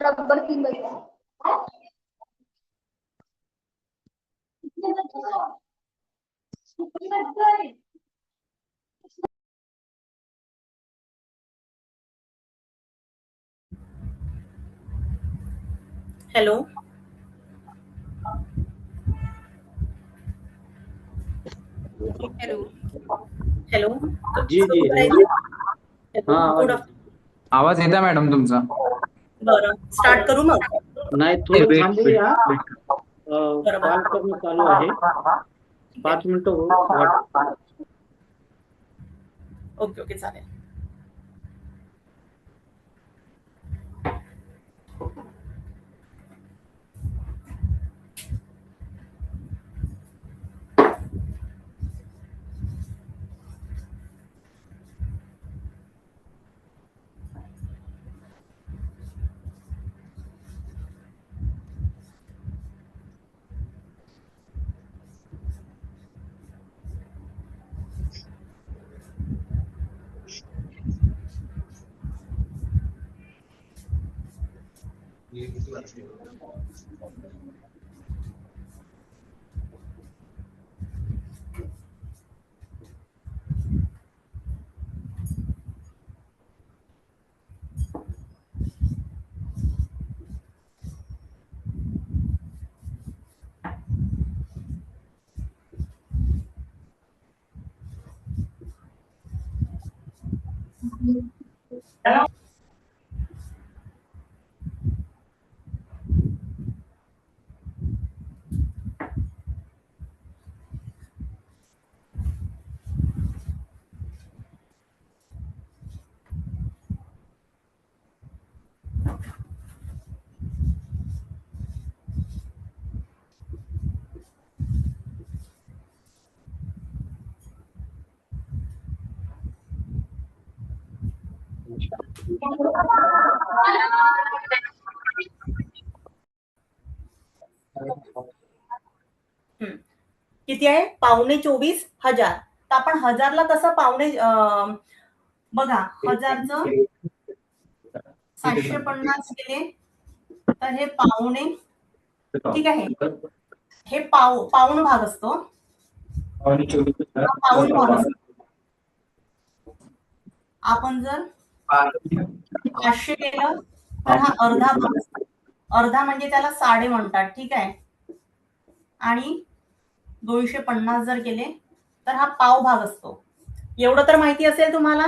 Number 3 बजे hello hello hello जी जी good आवाज येता मॅडम तुमचा? बरं स्टार्ट करू मग. नाही थोडं वेट थांबूया. बरोबर. कॉल करणं चालू आहे. 5 मिनिटं ओके ओके चालेल. किती आहे? 24,500. तर आपण हजारला कसं पावणे बघा 1000चं 750 केले तर हे पावणे, ठीक आहे. हे पाऊण भाग असतो. पाऊण भाग असतो. आपण जर 500 केलं तर हा अर्धा भाग असतो. अर्धा म्हणजे त्याला साडे म्हणतात, ठीक आहे. आणि 250 जर केले तर हा पाव भाग असतो. एवढं तर माहिती असेल तुम्हाला,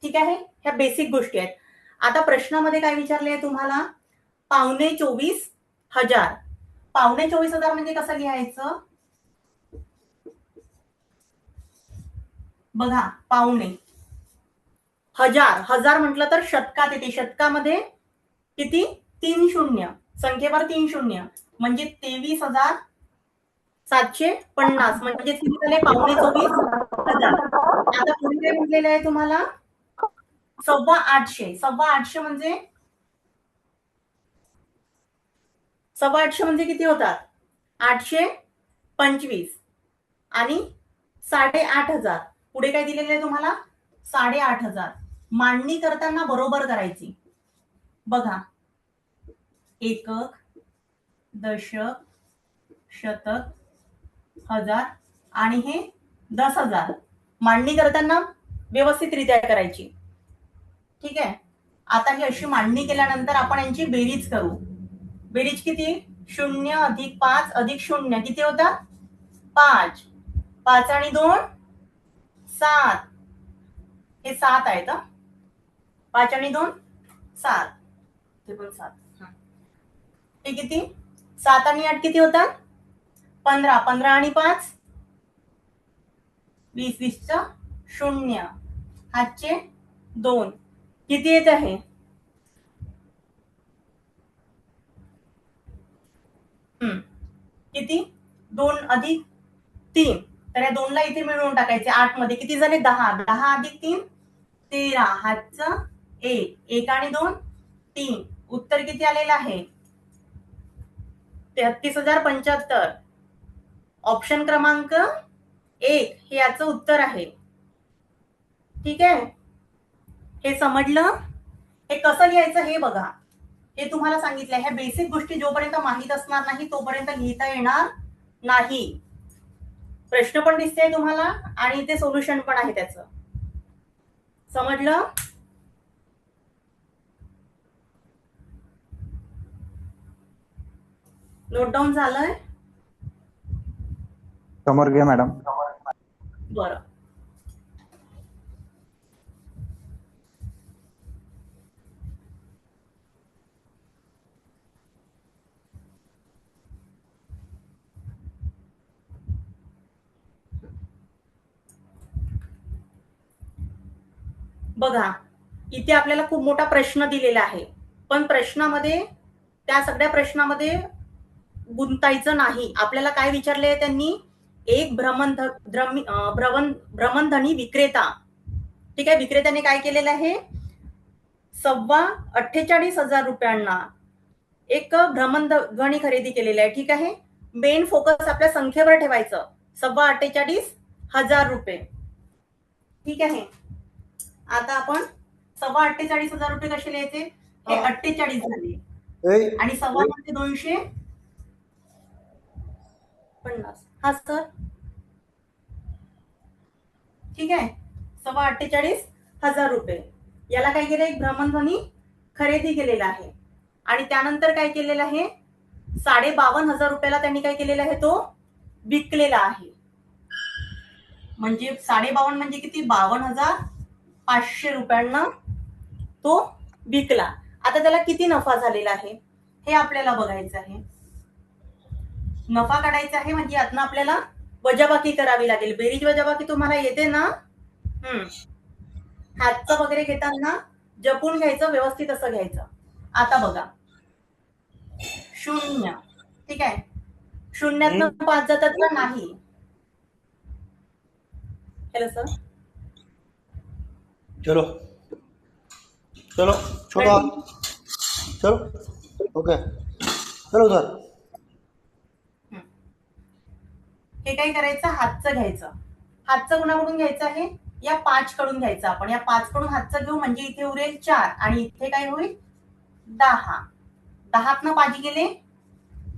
ठीक आहे. ह्या बेसिक गोष्टी आहेत. आता प्रश्नामध्ये काय विचारले आहे तुम्हाला? 24,500. 24,500 म्हणजे कसं लिहायचं बघा. पावणे हजार, हजार म्हटलं तर शतकात येते. शतकामध्ये किती? 3 शून्य, संख्येवर 3 शून्य म्हणजे 23,750 म्हणजे किती झाले? 24,500. आता पुढे काय म्हटलेलं आहे तुम्हाला? 825. 825 म्हणजे 825 म्हणजे किती होतात? 825 आणि 8,500. पुढे काय दिलेलं आहे तुम्हाला? 8,500. मांडणी करताना बरोबर करायची बघा. एकक, दशक, शतक, हजार आणि हे 10,000. मांडणी करताना व्यवस्थितरित्या करायची, ठीक आहे. आता ही अशी मांडणी केल्यानंतर आपण यांची बेरीज करू. बेरीज किती? 0 अधिक 5 अधिक 0 किती होता? 5. 5 आणि 2 7. हे 7 आहेत. 5 आणि 2 7. ते पण 7. हे किती? 7 आणि 8 किती होतात? 15. 15 आणि 5 20. 20चं 0. हातचे 2 किती येत आहे? किती? 2 अधिक 3. तर या 2ला इथे मिळवून टाकायचे. 8 मध्ये किती झाले? 10. 10 अधिक 3 13. हातचं 1. 1 आणि 2 3. उत्तर किती आलेलं आहे? 33,075. ऑप्शन क्रमांक 1 हे याचं उत्तर आहे, ठीक आहे. हे समजलं? हे कसं लिहायचं हे बघा. हे तुम्हाला सांगितलंय. ह्या बेसिक गोष्टी जोपर्यंत माहीत असणार नाही तोपर्यंत लिहिता येणार नाही. प्रश्न पण दिसतंय तुम्हाला आणि ते सोल्युशन पण आहे त्याचं. समजलं? नोट डाऊन झालंय? समोर घ्या मॅडम. बरं. बघा, इथे आपल्याला खूप मोठा प्रश्न दिलेला आहे, पण प्रश्नामध्ये त्या सगळ्या प्रश्नामध्ये गुंतायचं नाही. आपल्याला काय विचारले त्यांनी? एक भ्रमणध्वनी विक्रेता, ठीक आहे, विक्रेत्याने काय केलेलं आहे? 48,500 रुपयांना एक भ्रमणध्वनी खरेदी केलेला आहे, ठीक आहे. मेन फोकस आपल्या संख्येवर ठेवायचं. 48,500 रुपये, ठीक आहे. आता आपण 48,500 रुपये कसे लिहायचे? हे 48 झाले आणि 1.25 म्हणजे 250. हा सर, ठीक आहे. 48,500 रुपये याला काय केलं? एक भ्रमणध्वनी खरेदी केलेला आहे आणि त्यानंतर काय केलेलं आहे? 52,500 रुपयाला त्यांनी काय केलेला आहे? तो विकलेला आहे. म्हणजे 52 म्हणजे किती? 52,500 रुपयांना तो विकला. आता त्याला किती नफा झालेला आहे हे आपल्याला बघायचं आहे. नफा काढायचा आहे म्हणजे यातनं आपल्याला वजाबाकी करावी लागेल. बेरीज वजाबाकी तुम्हाला येते ना? हातचं वगैरे घेताना जपून घ्यायचं, व्यवस्थित असं घ्यायचं. आता बघा, 0, ठीक आहे. शून्यातनं 5 जातात का? नाही. हॅलो सर, चलो चलो छोटा चलो ओके चलो उधर. हे काय करायचं? हातचं घ्यायचं. हातचं कुणाकडून घ्यायचं आहे? या 5 कडून घ्यायचं आपण. या 5 कडून हातचं घेऊ म्हणजे इथे उरेल 4 आणि इथे काय होईल? 10. 10तनं 5 गेले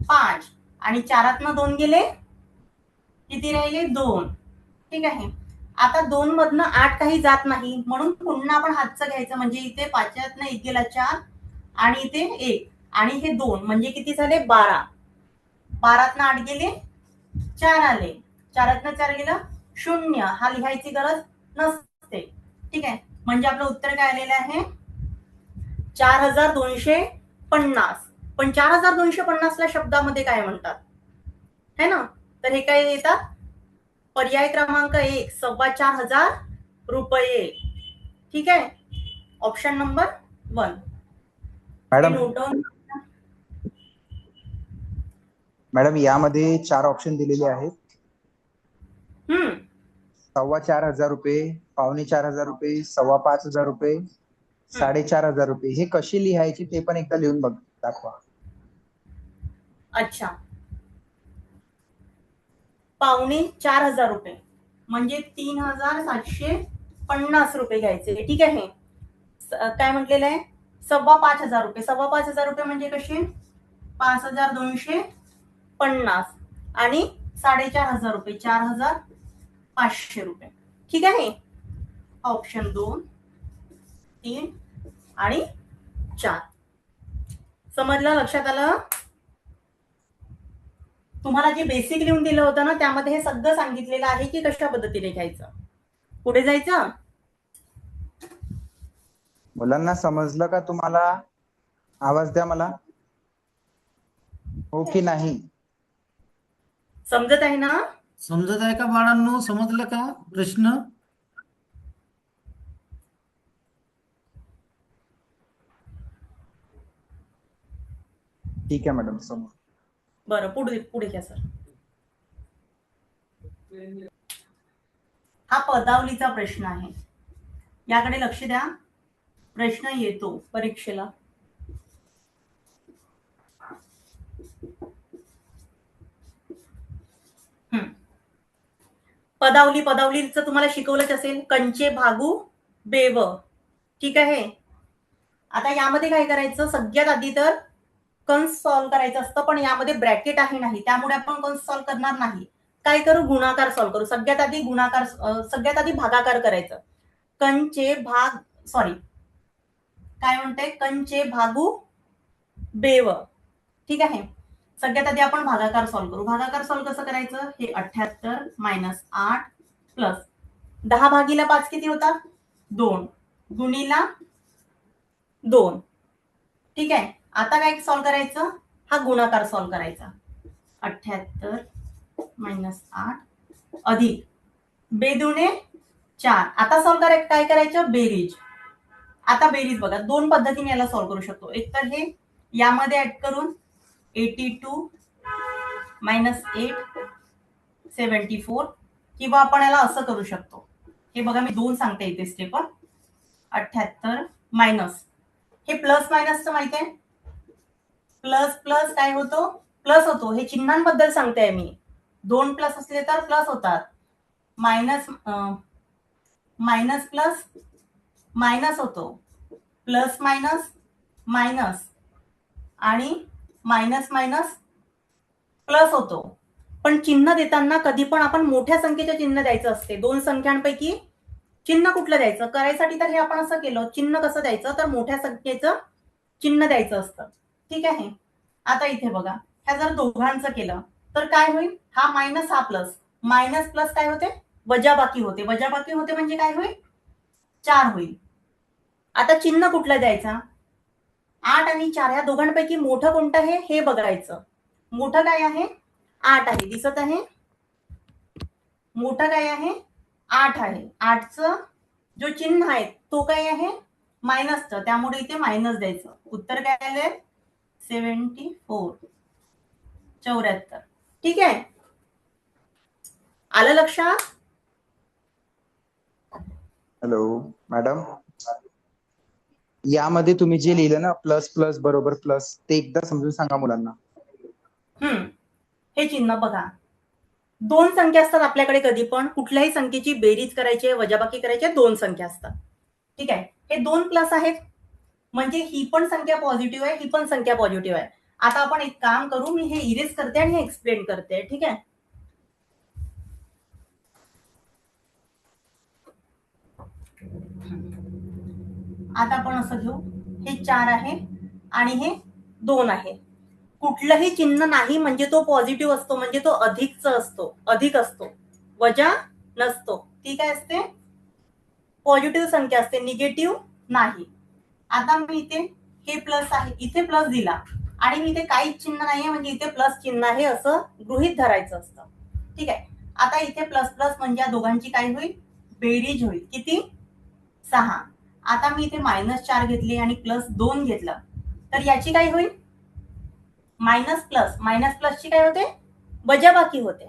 5 आणि 4तनं 2 गेले किती राहिले? 2, ठीक आहे. आता 2 मधनं 8 काही जात नाही म्हणून पुन्हा आपण हातचं घ्यायचं म्हणजे इथे 5तनं 1 गेला 4 आणि इथे 1 आणि हे 2 म्हणजे किती झाले? 12. 12तनं 8 गेले 4 आले. 4तनं 4 गेलं 0. हा लिहायची गरज नसते, ठीक आहे. म्हणजे आपलं उत्तर काय आलेलं आहे? 4,250. पण 4,250 ला शब्दामध्ये काय म्हणतात है ना? तर हे काय येतात? पर्याय क्रमांक 1, 4,25,000 रुपये, ठीक आहे. Option number 1. मॅडम यामध्ये 4 ऑप्शन दिलेले आहेत. 4,25,000 रुपये, 4,500 रुपये, 5,500 रुपये, 4,500 रुपये. हे कशी लिहायची ते पण एकदा लिहून दाखवा. अच्छा, 4,500 रुपये म्हणजे 3,750 रुपये घ्यायचे, ठीक आहे. काय म्हटलेलं आहे? 5,500 रुपये. 5,500 रुपये म्हणजे कसे? 5,250 आणि 4,500 रुपये 4,500 रुपये, ठीक आहे. ऑप्शन 2, 3 आणि 4. समजलं? लक्षात आलं? तुम्हाला जे बेसिक लिहून दिलं होतं ना त्यामध्ये हे सगळं सांगितलेलं आहे की कशा पद्धतीने घ्यायचं. पुढे जायचं. मुलांना समजलं का तुम्हाला? आवाज द्या मला, हो की नाही? समजत आहे ना? समजत आहे का बाळांनो? समजलं का प्रश्न? ठीक आहे मॅडम, समोर. बरं, पुढे घ्या सर. हा पदावलीचा प्रश्न आहे, याकडे लक्ष द्या. प्रश्न येतो परीक्षेला. पदावलीचं तुम्हाला शिकवलंच असेल. कंचे भागू बेव, ठीक आहे. आता यामध्ये काय करायचं, सगळ्यात आधी तर कंस सॉल्व्ह करायचं असतं, पण यामध्ये ब्रॅकेट आहे नाही, त्यामुळे आपण कंस सॉल्व्ह करणार नाही. काय करू, गुणाकार सॉल्व्ह करू. सगळ्यात आधी गुणाकार, सगळ्यात आधी भागाकार करायचं. कंचे भाग, सॉरी काय म्हणते, कंचे भागू बेव. ठीक आहे, सगळ्यात आधी आपण भागाकार सॉल्व्ह करू. भागाकार सॉल्व्ह कसं करायचं, हे 78 मायनस 8 प्लस 10 भागीला 5 किती होतात, 2 गुणीला 2. ठीक आहे, आता काय सॉल्व्ह करायचं, हा गुणाकार सॉल्व्ह करायचा. 78 मायनस 8 अधिक बेदुणे 4. आता सॉल्व्ह करायचं, काय करायचं, बेरीज. आता बेरीज बघा, दोन पद्धतीने याला सॉल्व्ह करू शकतो. एक तर हे यामध्ये ऍड करून 82 मायनस 8 74, किंवा आपण याला असं करू शकतो. हे बघा मी 2 सांगते इथे स्टेप. 78 मायनस, हे प्लस मायनसचं माहिती आहे, प्लस प्लस काय होतो, प्लस होतो. हे चिन्हांबद्दल सांगते मी. 2 प्लस असले तर प्लस होतात. मायनस मायनस प्लस मायनस होतो, प्लस मायनस मायनस, आणि मायनस मायनस प्लस होतो. पण चिन्ह देताना कधी पण आपण मोठ्या संख्येचे चिन्ह द्यायचं असते. 2 संख्यांपैकी चिन्ह कुठलं द्यायचं करायसाठी, तर हे आपण असं केलं. चिन्ह कसं द्यायचं, तर मोठ्या संख्येचं चिन्ह द्यायचं असतं. ठीक आहे, आता इथे बघा, ह्या जर दोघांचं केलं तर काय होईल, हा मायनस हा प्लस, मायनस प्लस काय होते, वजाबाकी होते. वजाबाकी होते म्हणजे काय होईल, 4 होईल. आता चिन्ह कुठलं द्यायचा, 8 आणि 4 ह्या दोघांपैकी मोठं कोणतं आहे हे बघायचं. मोठं काय आहे, 8 आहे, दिसत आहे. मोठं काय आहे, 8 आहे. 8चं जो चिन्ह आहे तो काय आहे, मायनसचं, त्यामुळे इथे मायनस द्यायचं. उत्तर काय आलंय, 74 74. ठीक आहे, आलं लक्षात. हॅलो मॅडम, यामध्ये तुम्ही जे लिहिलं ना, प्लस प्लस बरोबर प्लस, ते एकदा समजून सांगा मुलांना. हे चिन्ह बघा, 2 संख्या असतात आपल्याकडे. कधी पण कुठल्याही संख्येची बेरीज करायची आहे, वजाबाकी करायची आहे, 2 संख्या असतात. ठीक आहे, हे 2 प्लस आहेत म्हणजे ही पण संख्या पॉझिटिव्ह आहे, ही पण संख्या पॉझिटिव्ह आहे. आता आपण एक काम करू, मी हे इरेज करते आणि हे एक्सप्लेन करते. ठीक आहे, आता आपण असं घेऊ, हे 4 आहे आणि हे 2 आहे. कुठलंही चिन्ह नाही म्हणजे तो पॉझिटिव्ह असतो, म्हणजे तो अधिकचा असतो, अधिक असतो, वजा नसतो. ती काय असते, पॉझिटिव्ह संख्या असते, निगेटिव्ह नाही. आता मी इथे हे प्लस आहे, इथे प्लस दिला आणि मी इथे काहीच चिन्ह नाहीये म्हणजे इथे प्लस चिन्ह आहे असं गृहीत धरायचं असतं. ठीक आहे, आता इथे प्लस प्लस म्हणजे या दोघांची काय होईल, बेरीज होईल. किती, 6. आता मी इथे -4 घेतले आणि +2 घेतलं तर याची काय होईल, मायनस प्लसची काय होते, वजाबाकी होते.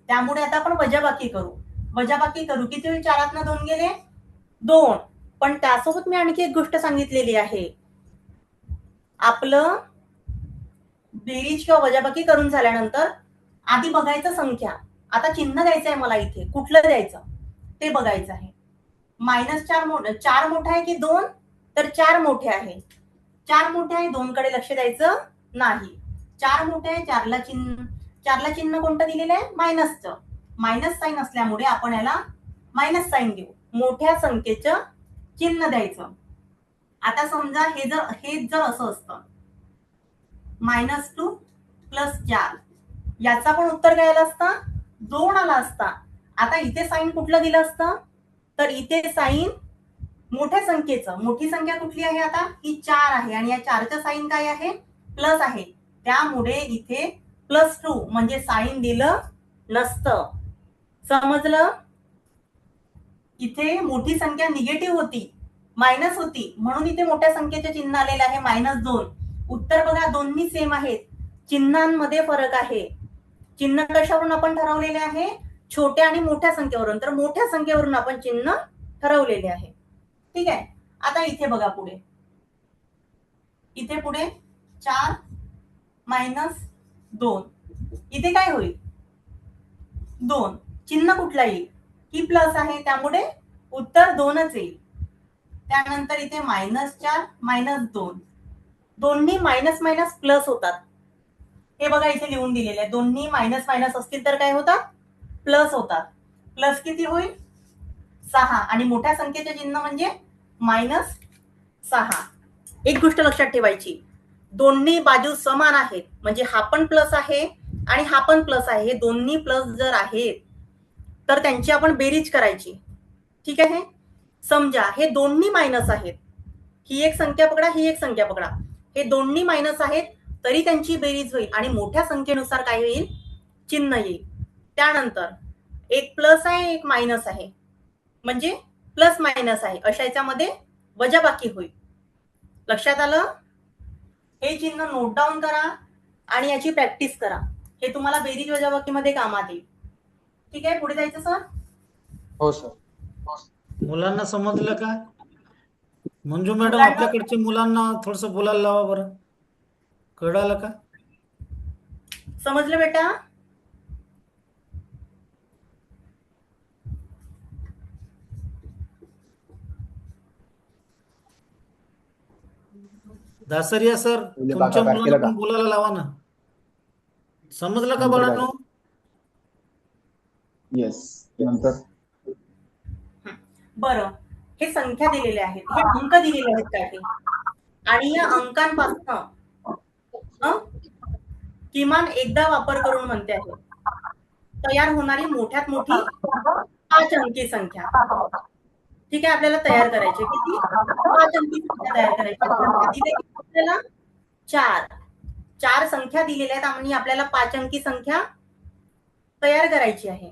त्यामुळे आता आपण वजाबाकी करू. किती होईल, 4तनं 2 गेले 2. पण त्यासोबत मी आणखी एक गोष्ट सांगितलेली आहे, आपलं बेरीज किंवा वजाबाकी करून झाल्यानंतर आधी बघायचं संख्या. आता चिन्ह द्यायचं आहे मला, इथे कुठलं द्यायचं ते बघायचं आहे. -4 मोठा आहे की 2, तर 4 मोठे आहे. 4 मोठे आहे, 2 कडे लक्ष द्यायचं नाही. 4 मोठे आहे, 4ला चिन्ह कोणतं दिलेलं आहे, मायनसचं. मायनस साईन असल्यामुळे आपण याला मायनस साईन देऊ, मोठ्या संख्येचं चिन्ह द्यायचं. आता समजा हे जर असं असतं, -2 + 4, याचा पण उत्तर काय आलं असतं, 2 आला असता. आता इथे साईन कुठलं दिलं असतं, तर इथे साईन मोठ्या संख्येचं, मोठी संख्या कुठली आहे आता, ही 4 आहे आणि या 4चं साईन काय आहे, प्लस आहे. त्यामुळे इथे +2 म्हणजे साईन दिलं नसतं. समजलं, इथे मोठी संख्या निगेटिव्ह होती, मायनस होती, म्हणून इथे मोठ्या संख्येचे चिन्ह आलेलं आहे -2. उत्तर बघा, दोन्ही सेम आहेत, चिन्हांमध्ये फरक आहे. चिन्ह कशावरून आपण ठरवलेले आहे, छोट्या आणि मोठ्या संख्येवरून. तर मोठ्या संख्येवरून आपण चिन्ह ठरवलेले आहे. ठीक आहे, आता इथे बघा, पुढे 4 - 2, इथे काय होईल, 2. चिन्ह कुठला येईल, ही प्लस आहे त्यामुळे उत्तर 2च येईल. त्यानंतर इथे -4 -2 दोन्ही मायनस मायनस प्लस होतात. हे बघा इथे लिहून दिलेले आहे. दोन्ही मायनस मायनस असतील तर काय होतात? प्लस होतात. प्लस किती होईल? 6 आणि मोठ्या संख्येचे चिन्ह म्हणजे -6. एक गोष्ट लक्षात ठेवायची, दोन्ही बाजू समान आहेत म्हणजे हा पण प्लस आहे आणि हा पण प्लस आहे. हे दोन्ही प्लस जर आहेत तर त्यांची आपण बेरीज करायची. ठीक आहे. समजा हे दोन्ही मायनस आहेत, ही एक संख्या पकडा, ही एक संख्या पकडा, हे दोन्ही मायनस आहेत तरी त्यांची बेरीज होईल आणि मोठ्या संख्येनुसार काय होईल? चिन्ह येईल. त्यानंतर एक प्लस आहे, एक मायनस आहे, म्हणजे प्लस मायनस आहे, अशा याच्यामध्ये वजाबाकी होईल. लक्षात आलं? हे चिन्ह नोट डाऊन करा आणि याची प्रॅक्टिस करा. हे तुम्हाला बेरीज वजाबाकीमध्ये कामात येईल. ठीक आहे, पुढे जायचं सर? हो सर. मुलांना समजलं का? मंजू मॅडम, मुलांना- आपल्याकडच्या मुलांना थोडस बोलायला लावा बरं. कळालं का? समजलं बेटा? दासरिया सर, मुले तुमच्या बाका मुलांना केलं का? पण बोलायला लावा ना. समजलं का नंतर बाळांनो? येस. नंतर बरं, हे संख्या दिलेल्या आहेत, हे अंक दिलेले आहेत काय ते, आणि या अंकांपासून किमान एकदा वापर करून म्हणते आहे तयार होणारी मोठ्यात मोठी 5 अंकी संख्या. ठीक आहे, आपल्याला तयार करायची किती? 5 अंकी संख्या तयार करायची. संख्या दिली आपल्याला 4 संख्या दिलेल्या आहेत आणि आपल्याला 5 अंकी संख्या तयार करायची आहे.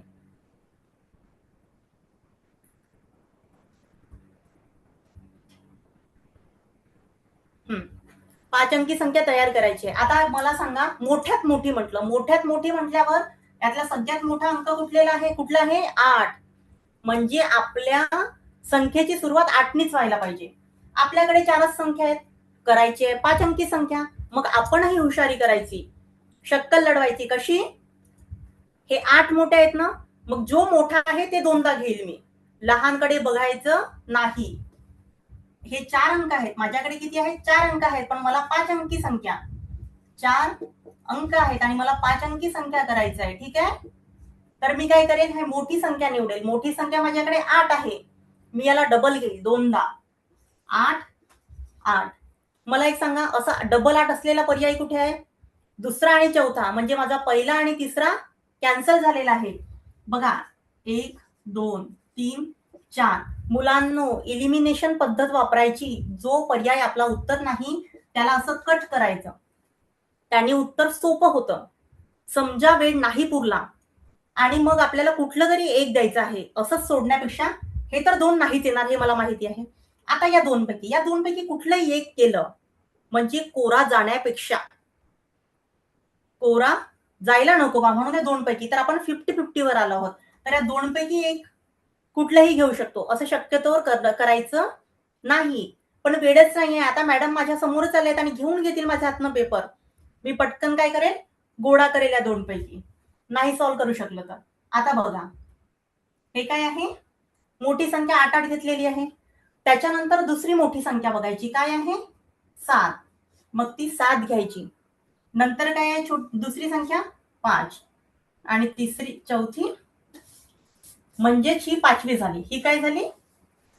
5 अंकी संख्या तयार करायची आहे. आता मला सांगा, मोठ्यात मोठी म्हटलं, मोठ्यात मोठी म्हटल्यावर यातला सगळ्यात मोठा अंक कुठला आहे? 8. म्हणजे आपल्या संख्येची सुरुवात 8नीच व्हायला पाहिजे. आपल्याकडे 4च संख्या आहेत, करायची आहे 5 अंकी संख्या. मग आपणही हुशारी करायची, शक्कल लढवायची. कशी? हे 8 मोठे आहेत ना, मग जो मोठा आहे ते दोनदा घेईल मी, लहानकडे बघायचं नाही. हे 4 अंक आहेत, माझ्याकडे किती आहेत? 4 अंक आहेत, पण मला 5 अंकी संख्या, 4 अंक आहेत आणि मला 5 अंकी संख्या करायचं आहे. ठीक आहे, तर मी काय करेन? हे मोठी संख्या निवडेल. मोठी संख्या माझ्याकडे 8 आहे, मी याला डबल घेईल, दोनदा. 8 8. मला एक सांगा, असा डबल 8 असलेला पर्याय कुठे आहे? दुसरा आणि चौथा, म्हणजे माझा पहिला आणि तिसरा कॅन्सल झालेला आहे. बघा, 1 2 3 4. मुलांनो, एलिमिनेशन पद्धत वापरायची. जो पर्याय आपला उत्तर नाही त्याला असं कट करायचं, त्याने उत्तर सोपं होतं. समजा वेळ नाही पुरला आणि मग आपल्याला कुठलं तरी एक द्यायचं आहे, असंच सोडण्यापेक्षा हे तर 2 नाहीच येणार, हे मला माहिती आहे. आता या दोनपैकी कुठलंही एक केलं म्हणजे कोरा जाण्यापेक्षा, कोरा जायला नको का, म्हणून या 2 पैकी, तर आपण 50-50 वर आलो आहोत. तर या 2 पैकी एक कुठलंही घेऊ शकतो, असं शक्यतोवर करायचं नाही. पण वेळच नाहीये. आता मॅडम माझ्या समोरच आलेत आणि घेऊन घेतील माझ्या हातनं पेपर. मी पटकन काय करेल? गोळा करेल या 2 पैकी, नाही सॉल्व्ह करू शकलं तर. आता बघा, हे काय आहे? मोठी संख्या 8 घेतलेली आहे. त्याच्यानंतर दुसरी मोठी संख्या बघायची, काय आहे? 7. मग ती 7 घ्यायची. नंतर काय आहे? दुसरी संख्या 5 आणि चौथी, म्हणजेच ही 5वी झाली. ही काय झाली?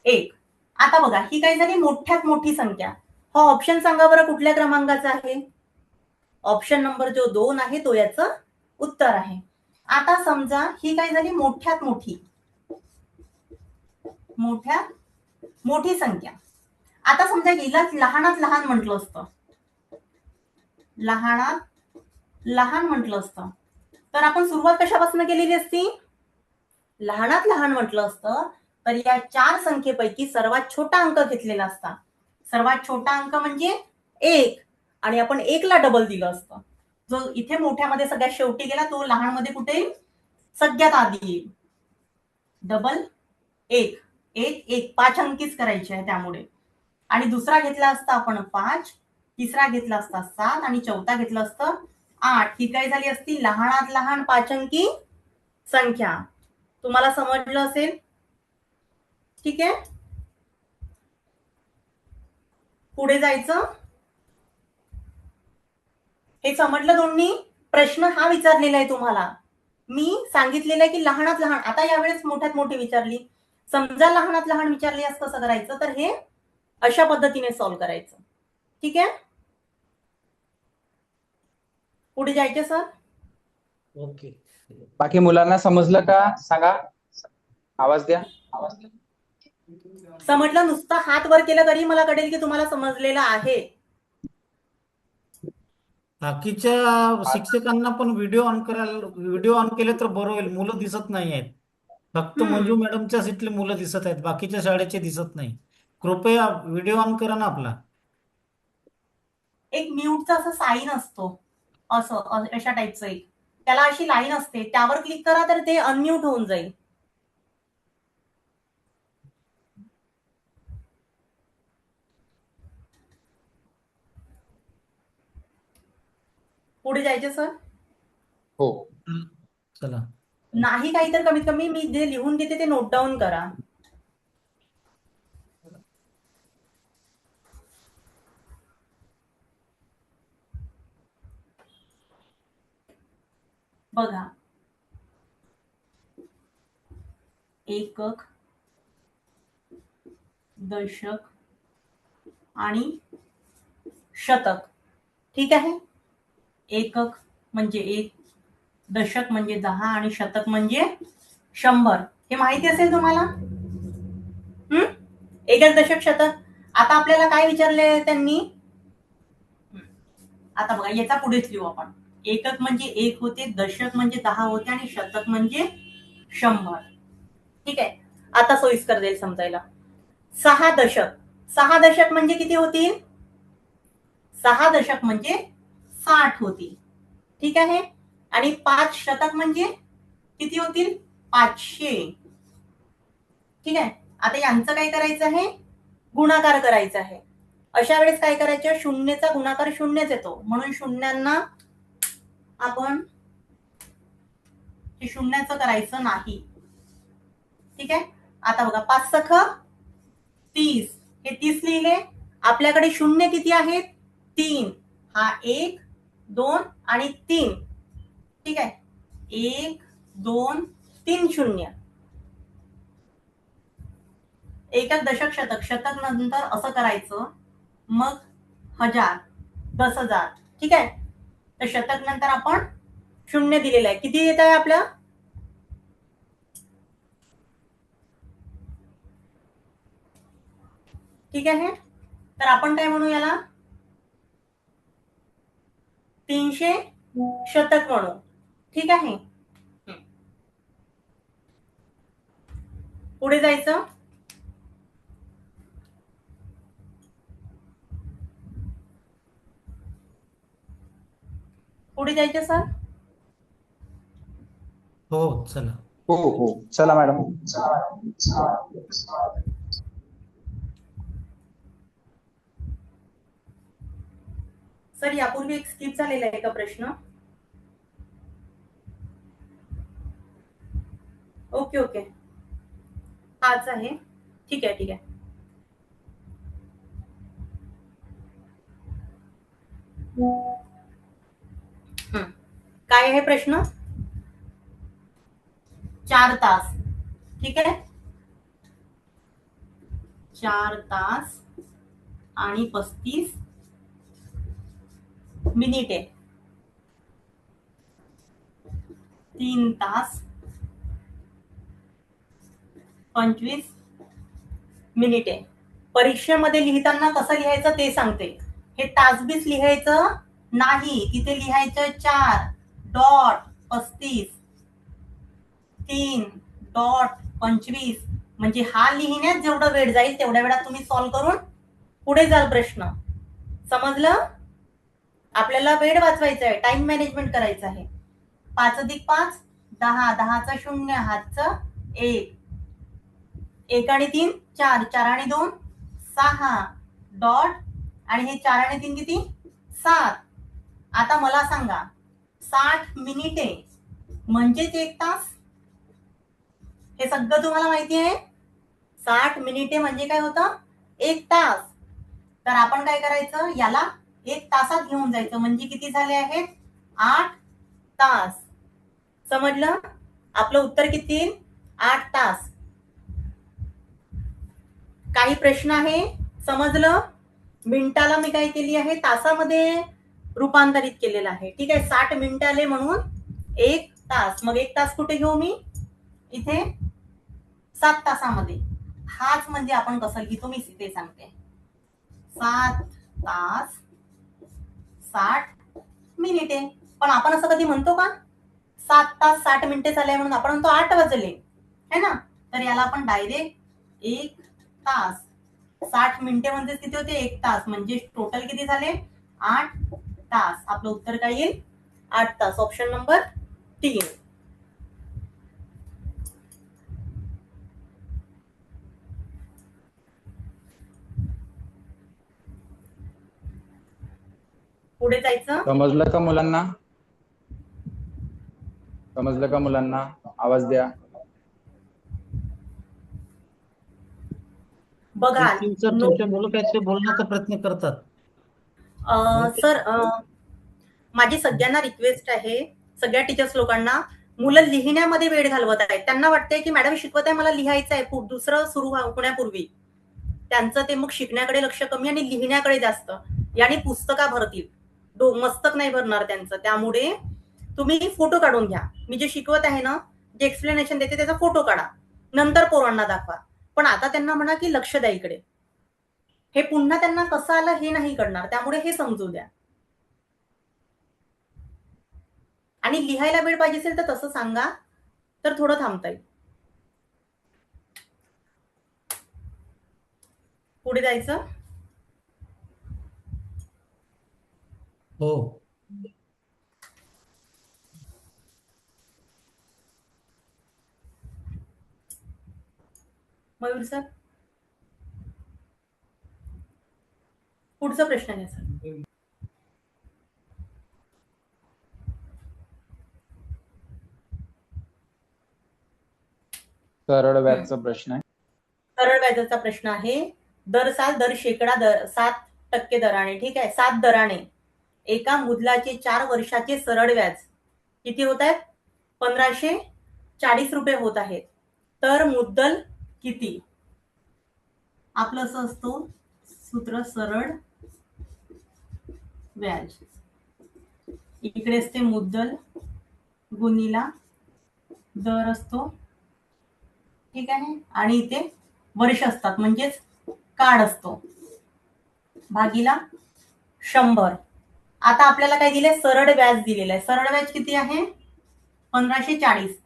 1. आता बघा, ही काय झाली? मोठ्यात मोठी संख्या. हा ऑप्शन सांगा बरं कुठल्या क्रमांकाचा आहे? ऑप्शन नंबर जो 2 आहे तो याचं उत्तर आहे. आता समजा ही काय झाली? मोठ्यात मोठी संख्या. आता समजा हिला लहानात लहान म्हटलं असतं, लहान म्हटलं असतं, तर आपण सुरुवात कशापासून केलेली असती? लहानात लहान म्हटलं असतं तर या 4 संख्येपैकी सर्वात छोटा अंक घेतलेला असता. सर्वात छोटा अंक म्हणजे 1 आणि आपण 1 ला डबल दिलं असतं. जो इथे मोठ्यामध्ये सगळ्यात शेवटी गेला तो लहान मध्ये कुठे येईल? सगळ्यात आधी येईल. डबल 1 1 1 5 अंकीच करायची आहे त्यामुळे. आणि दुसरा घेतला असता आपण 5, तिसरा घेतला असता 7 आणि चौथा घेतला असतं 8. ही काय झाली असती? लहानात लहान 5 अंकी संख्या. तुम्हाला समजलं असेल? ठीक आहे, पुढे जायचं. हे समजलं दोन्ही? प्रश्न हा विचारलेला आहे तुम्हाला. मी सांगितलेलं आहे की लहानात लहान, आता यावेळेस मोठ्यात मोठी विचारली, समजा लहानात लहान विचारली असं कसं करायचं, तर हे अशा पद्धतीने सॉल्व्ह करायचं. ठीक आहे, पुढे जायचे सर. ओके. बाकी मुलांना समजलं का सांगा, आवाज द्या. समजलं? नुसतं हात वर केलं तरी मला कळेल की तुम्हाला समजलेलं आहे. बाकीच्या शिक्षकांना पण व्हिडिओ ऑन केले तर बरं होईल. मुलं दिसत नाही आहेत. फक्त मंजू मॅडमच्याच इथले मुलं दिसत आहेत, बाकीच्या शाळेचे दिसत नाही. कृपया व्हिडिओ ऑन करा ना आपला. एक म्यूटचा असं साईन असतो, असं अशा टाईपचं एक, त्याला अशी लाईन असते, त्यावर क्लिक करा तर ते अनम्यूट होऊन जाईल. पुढे जायचे सर. हो. चला. नाही काही तर कमीत कमी मी जे लिहून देते ते नोट डाऊन करा. बघा, एकक, दशक आणि शतक. ठीक आहे, एकक म्हणजे 1, दशक म्हणजे 10 आणि शतक म्हणजे 100. हे माहिती असेल तुम्हाला. एकक, दशक, शतक. आता आपल्याला काय विचारले त्यांनी, आता बघा याचा पुढेच लिहू आपण. एकक म्हणजे 1 होते, दशक म्हणजे 10 होते आणि शतक म्हणजे 100. ठीक आहे, आता सोयीस्कर जाईल समजायला. 6 दशक. 6 दशक म्हणजे किती होतील? 6 दशक म्हणजे 60 होतील. ठीक आहे, आणि 5 शतक म्हणजे किती होतील? 500. ठीक आहे, आता यांचं काय करायचं आहे? गुणाकार करायचा आहे. अशा वेळेस काय करायचं? शून्यचा गुणाकार शून्यच येतो, म्हणून शून्यांना आपण शून्याचं करायचं नाही. ठीक आहे, आता बघा 5 सख 30, हे 30 लिहिले. आपल्याकडे शून्य किती आहेत? 3. हा 1, 2 आणि 3. ठीक आहे, 1, 2, 3 शून्य. एकक, दशक, शतक. शतक नंतर असं करायचं, मग 1000, 10,000. ठीक आहे, तर शतक नंतर आपण शून्य दिलेलं आहे. किती येत आहे आपलं? ठीक आहे, तर आपण काय म्हणू याला? 300 शतक म्हणू. ठीक आहे, पुढे जायचं. पुढे जायचं सर. हो चला. हो हो, चला मॅडम. सर यापूर्वी एक स्किप झालेला आहे का प्रश्न? ओके ओके, हाच आहे. ठीक आहे ठीक आहे. काय आहे प्रश्न? 4 तास. ठीक आहे, 4 तास आणि 35 मिनिटे. 3 तास 25 मिनिटे. परीक्षेमध्ये लिहिताना कसं लिहायचं ते सांगते. हे तासबीस लिहायचं नाही, तिथे लिहायचं 4 डॉट 35 3 डॉट 25. म्हणजे हा लिहिण्यात जेवढा वेळ जाईल तेवढ्या वेळात तुम्ही सॉल्व्ह करून पुढे जाल प्रश्न. समजलं? आपल्याला वेळ वाचवायचा आहे, टाइम मॅनेजमेंट करायचं आहे. 5 अधिक 5 10, 10चा 0, हातचं 1, 1 आणि 3 4, 4 आणि 2 6 डॉट, आणि हे 4 आणि 3 किती? 7. आता मला सांगा, 60 मिनिटे म्हणजेच 1 तास. हे सगळं तुम्हाला माहिती आहे. 60 मिनिटे म्हणजे काय होतं? 1 तास. तर आपण काय करायचं, याला 1 तासात घेऊन जायचं. म्हणजे किती झाले आहेत? 8 तास. समजलं? आपलं उत्तर किती येईल? 8 तास. काही प्रश्न आहे? समजलं? मिनिटाला मी काय केली आहे, तासामध्ये रूपांतरित केलेलं आहे. ठीक आहे, 60 मिनिटं आले म्हणून 1 तास. मग 1 तास कुठे घेऊ मी? इथे 7 तासामध्ये. हाच म्हणजे आपण कसं लिहितो मी ते सांगते. 7 तास 60 मिनिटे. पण आपण असं कधी म्हणतो का? 7 तास 60 मिनिटे झाले म्हणून आपण म्हणतो 8 वाजले, है ना? तर याला आपण डायरेक्ट 1 तास 60 मिनिटे म्हणजे किती होते? 1 तास. म्हणजे टोटल किती झाले? 8 तास. आपलं उत्तर काय येईल? 8 तास. Option number 3. पुढे जायचं. समजलं का मुलांना? समजलं का मुलांना? आवाज द्या. बघा सर, तुमचे मुलं काहीतरी बोलण्याचा प्रयत्न करतात. सर, माझी सगळ्यांना रिक्वेस्ट आहे, सगळ्या टीचर्स लोकांना, मुलं लिहिण्यामध्ये वेळ घालवत आहेत. त्यांना वाटतंय की मॅडम शिकवत आहे, मला लिहायचं आहे दुसरं सुरू होण्यापूर्वी. त्यांचं ते मग शिकण्याकडे लक्ष कमी आणि लिहिण्याकडे जास्त. याने पुस्तका भरतील, मस्तक नाही भरणार त्यांचं. त्यामुळे तुम्ही फोटो काढून घ्या. मी जे शिकवत आहे ना, जे एक्सप्लेनेशन देते त्याचा फोटो काढा, नंतर पोरांना दाखवा. पण आता त्यांना म्हणा की लक्ष द्या इकडे. हे पुन्हा त्यांना कसं आलं हे नाही कळणार, त्यामुळे हे समजू द्या. आणि लिहायला वेळ पाहिजे असेल तर तसं सांगा, तर थोडं थांबता येईल. पुढे जायचं. हो. मयूर सर, पुढचा प्रश्न घ्या सर. सरळ व्याजचा प्रश्न आहे. सरळ व्याजाचा प्रश्न आहे. दर साल दर शेकडा 7% दराने, ठीक आहे, 7 दराने एका मुद्दलाचे 4 वर्षाचे सरळ व्याज किती होत आहेत? 1540 रुपये होत आहेत. तर मुद्दल किती? आपलं असं असतो सूत्र, सरळ व्याज. इकडे असते मुद्दल गुणिला दर असतो, ठीक आहे, आणि इथे वर्ष असतात म्हणजेच काळ असतो, भागीला 100. आता आपल्याला काय दिले? सरळ व्याज दिलेलं आहे. सरळ व्याज किती आहे? 1540.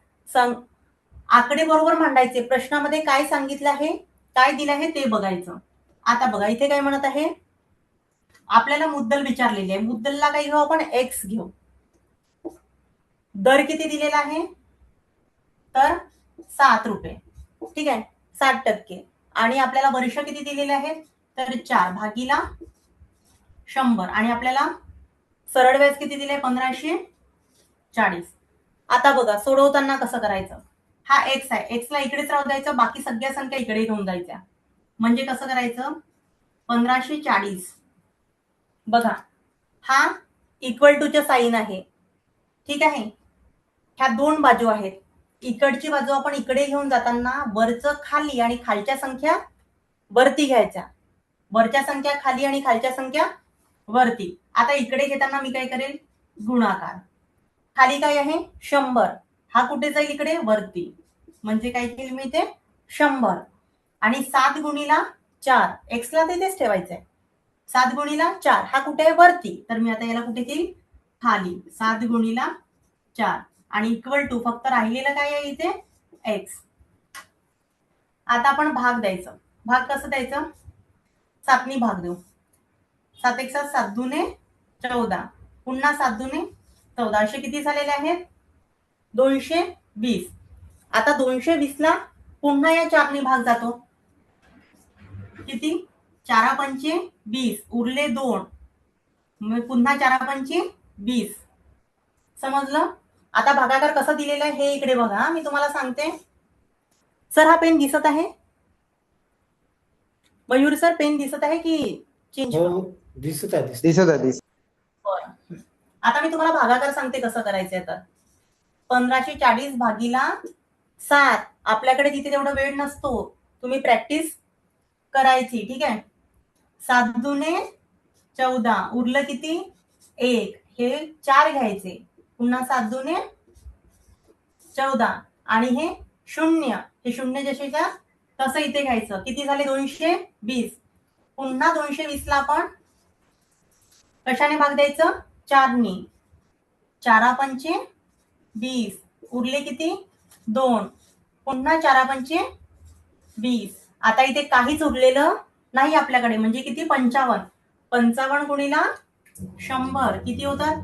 आकडे बरोबर मांडायचे. प्रश्नामध्ये काय सांगितलं आहे, काय दिलं आहे ते बघायचं. आता बघा इथे काय म्हणत आहे, आपल्याला मुद्दल विचारलेली आहे. मुद्दलला काय घेऊ आपण? एक्स घेऊ. दर किती दिलेला आहे? तर 7 रुपये, ठीक आहे, 60%. आणि आपल्याला वर्ष किती दिलेले आहेत? तर 4 भागीला 100. आणि आपल्याला सरळ व्याज किती दिले? 1540. आता बघा सोडवताना कसं करायचं. हा एक्स आहे, एक्सला इकडेच राहू द्यायचं, बाकी सगळ्या संख्या इकडे घेऊन जायच्या. म्हणजे कसं करायचं? 1540. बघा हा इक्वल टूच्या साईन आहे, ठीक आहे. ह्या 2 बाजू आहेत. इकडची बाजू आपण इकडे घेऊन जाताना वरचं खाली आणि खालच्या संख्या वरती घ्यायच्या. वरच्या संख्या खाली आणि खालच्या संख्या वरती. आता इकडे घेताना मी काय करेल? गुणाकार. खाली काय आहे? 100. हा कुठे जाईल? इकडे वरती. म्हणजे काय केलं मी इथे? 100. आणि 7 गुणिला 4, एक्सला तिथेच ठेवायचंय. 7 गुणिला 4 हा कुठे आहे? वरती. तर मी आता याला कुठे केली? खाली. 7 गुणिला 4 आणि इक्वल टू, फक्त राहिलेलं काय आहे इथे? एक्स. आता आपण भाग द्यायचं. भाग कसं द्यायचं? 7 नी भाग देऊ. 7 एक 7, 7 दुने 14, पुन्हा 7 दुने 14, असे किती झालेले आहेत? 220. आता 220 ला पुन्हा या 4 नी भाग जातो. किती? 4 पंचे 20, उरले 2, मग पुन्हा 4 पंचे 20. समजलं? आता भागाकार कसा दिलेला आहे हे इकडे बघा, मी तुम्हाला सांगते. सर हा पेन दिसत आहे? मयूर सर पेन दिसत आहे की चेंज हो करू. दिसत आहे दिसत आहे बरं. आता मी तुम्हाला भागाकार सांगते कसं करायचंय. तर 1540 भागीला 7. आपल्याकडे तिथे तेवढा वेळ नसतो, तुम्ही प्रॅक्टिस करायची. ठीक आहे. 7 दुने 14, उरलं किती 1. हे 4 घ्यायचे, पुन्हा 7 दुने 14 आणि हे 0. हे 0 जसेच्या तसं इथे घ्यायचं. किती झाले 220. पुन्हा 220 ला आपण कशाने भाग द्यायचं 4 ने. 4 पंचे 20, उरले किती 2. पुन्हा 4 पंचे 20. आता इथे काहीच उरलेलं नाही आपल्याकडे, म्हणजे किती 55. 55 गुणिला 100 किती होतात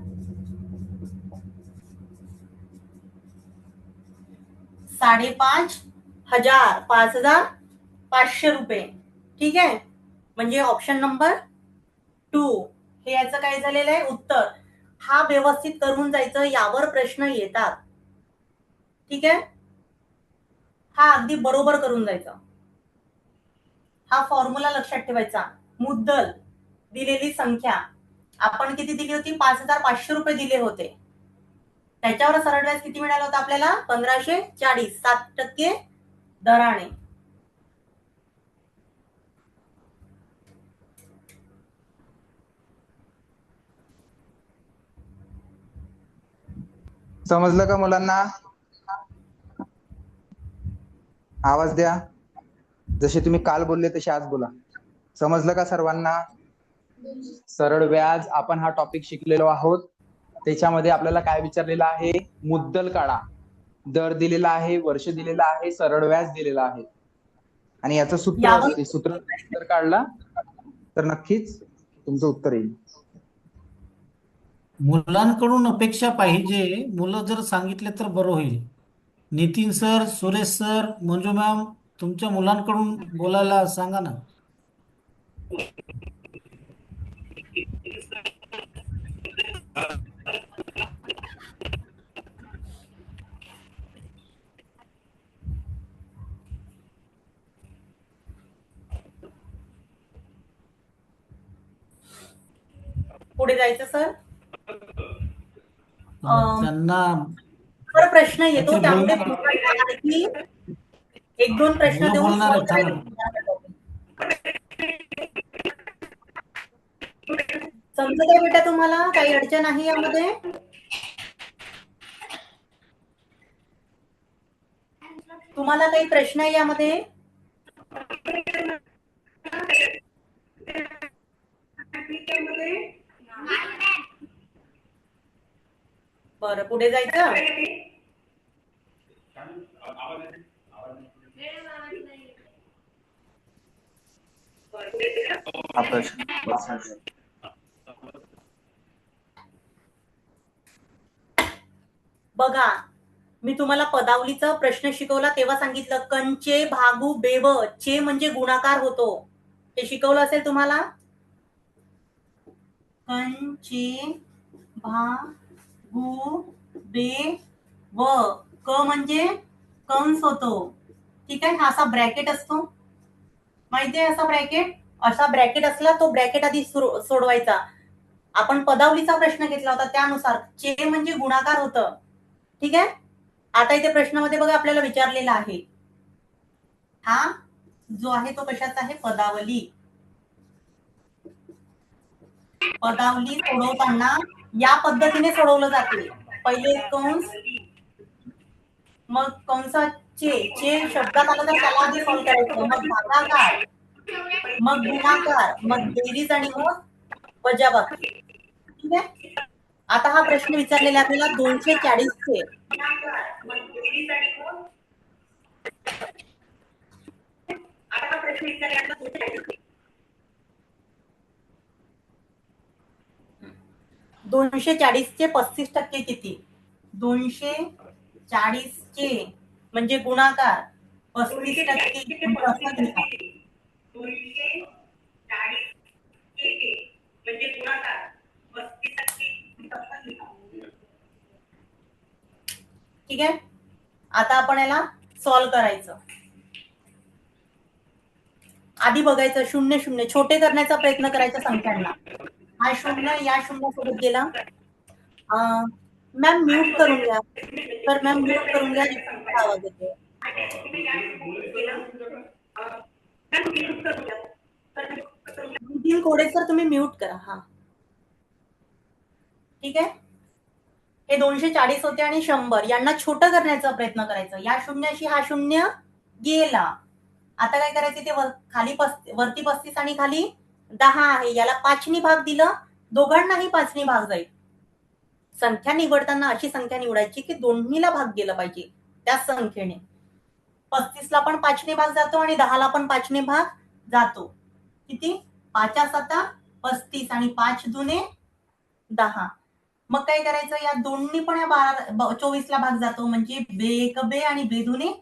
5,500. 5,500 रुपये. ठीक आहे. म्हणजे ऑप्शन नंबर 2 हे याचं काय झालेलं आहे उत्तर. हा व्यवस्थित करून जायचं, यावर प्रश्न येतात. ठीक आहे. हा अगदी बरोबर करून जायचा. हा फॉर्म्युला लक्षात ठेवायचा. मुद्दल दिलेली संख्या आपण किती दिली होती 5,500 रुपये दिले होते. त्याच्यावर सरळ व्याज किती मिळालं होतं आपल्याला 1540. 7% दराने. समजलं का मुलांना? आवाज द्या. जसे तुम्ही काल बोलले तसे आज बोला. समजलं का सर्वांना? सरळ व्याज आपण हा टॉपिक शिकलेलो आहोत. त्याच्यामध्ये आपल्याला काय विचारलेलं आहे, मुद्दल काढा. दर दिलेला आहे, वर्ष दिलेला आहे, सरळ व्याज दिलेला आहे आणि याचं सूत्र असते. सूत्र जर काढला तर नक्कीच तुमचं उत्तर येईल. मुलांकडून अपेक्षा पाहिजे, मुलं जर सांगितले तर बरं होईल. Nitin sir, Suresh sir, Manju ma'am, तुमच्या मुलांकडून बोलायला सांगा ना. पुढे जायचं सर. त्यांना बरं प्रश्न येतो काहीतरी त्यामध्ये एक दोन प्रश्न मुलं देऊन बोलणार आहेत, solve थांबा. करायचं. समजत आहे बेटा तुम्हाला? काही अडचण आहे यामध्ये? तुम्हाला काही प्रश्न आहे यामध्ये? बरं पुढे जायचं. बघा मी तुम्हाला पदावलीचा प्रश्न शिकवला तेव्हा सांगितलं कंचे भागू बेव. चे म्हणजे गुणाकार होतो, हे शिकवलं असेल तुम्हाला. कंचे भागू बे व. क म्हणजे कंस होतो. ठीक आहे. हा असा ब्रॅकेट असतो, माहितीये असा ब्रॅकेट. असा ब्रॅकेट असला तो ब्रॅकेट आधी सोडवायचा. आपण पदावलीचा प्रश्न घेतला होता त्यानुसार चे म्हणजे गुणाकार होतं. ठीक आहे. आता इथे प्रश्नामध्ये बघा आपल्याला विचारलेला आहे, हा जो आहे तो कशाचा आहे पदावली. पदावली सोडवताना या पद्धतीने सोडवलं जाते. पहिले कंस, मग कंसाचे शब्दात आलं तर त्याला आधी सॉल्व्ह करायचं, मग भागाकार, मग गुणाकार, मग बेरीज आणि मग वजाबाकी. ठीक आहे. आता हा प्रश्न विचारलेला आपल्याला 240 चे. 240 चे 35% किती? 240 चे म्हणजे गुणाकार, 35% ठीक आहे. आता आपण याला सॉल्व करायचं. आधी बघायचं 0 0 छोटे करण्याचा प्रयत्न करायचा संख्यांना. हा 0 या 0 सोबत गेला. मॅम म्यूट करून घ्या. तर मॅम म्यूट करून घ्या, आवाज येतो. नितीन कोडे सर तुम्ही म्यूट करा. हा ठीक आहे. हे 240 होते आणि 100 यांना छोटं करण्याचा प्रयत्न करायचा. या शून्याशी हा 0 गेला. आता काय करायचे ते खाली वरती 35 आणि खाली 10 आहे. याला 5नी भाग दिलं, दोघांनाही 5नी भाग जाईल. संख्या निवडताना अशी संख्या निवडायची की दोन्हीला भाग गेला पाहिजे त्याच संख्येने. 35ला पण 5ने भाग जातो आणि 10ला पण 5ने भाग जातो. किती? 5 7 35 आणि 5 दुने 10. मग काय करायचं, या दोन्ही पण या 24ला भाग जातो म्हणजे बे 1 बे आणि बे दुने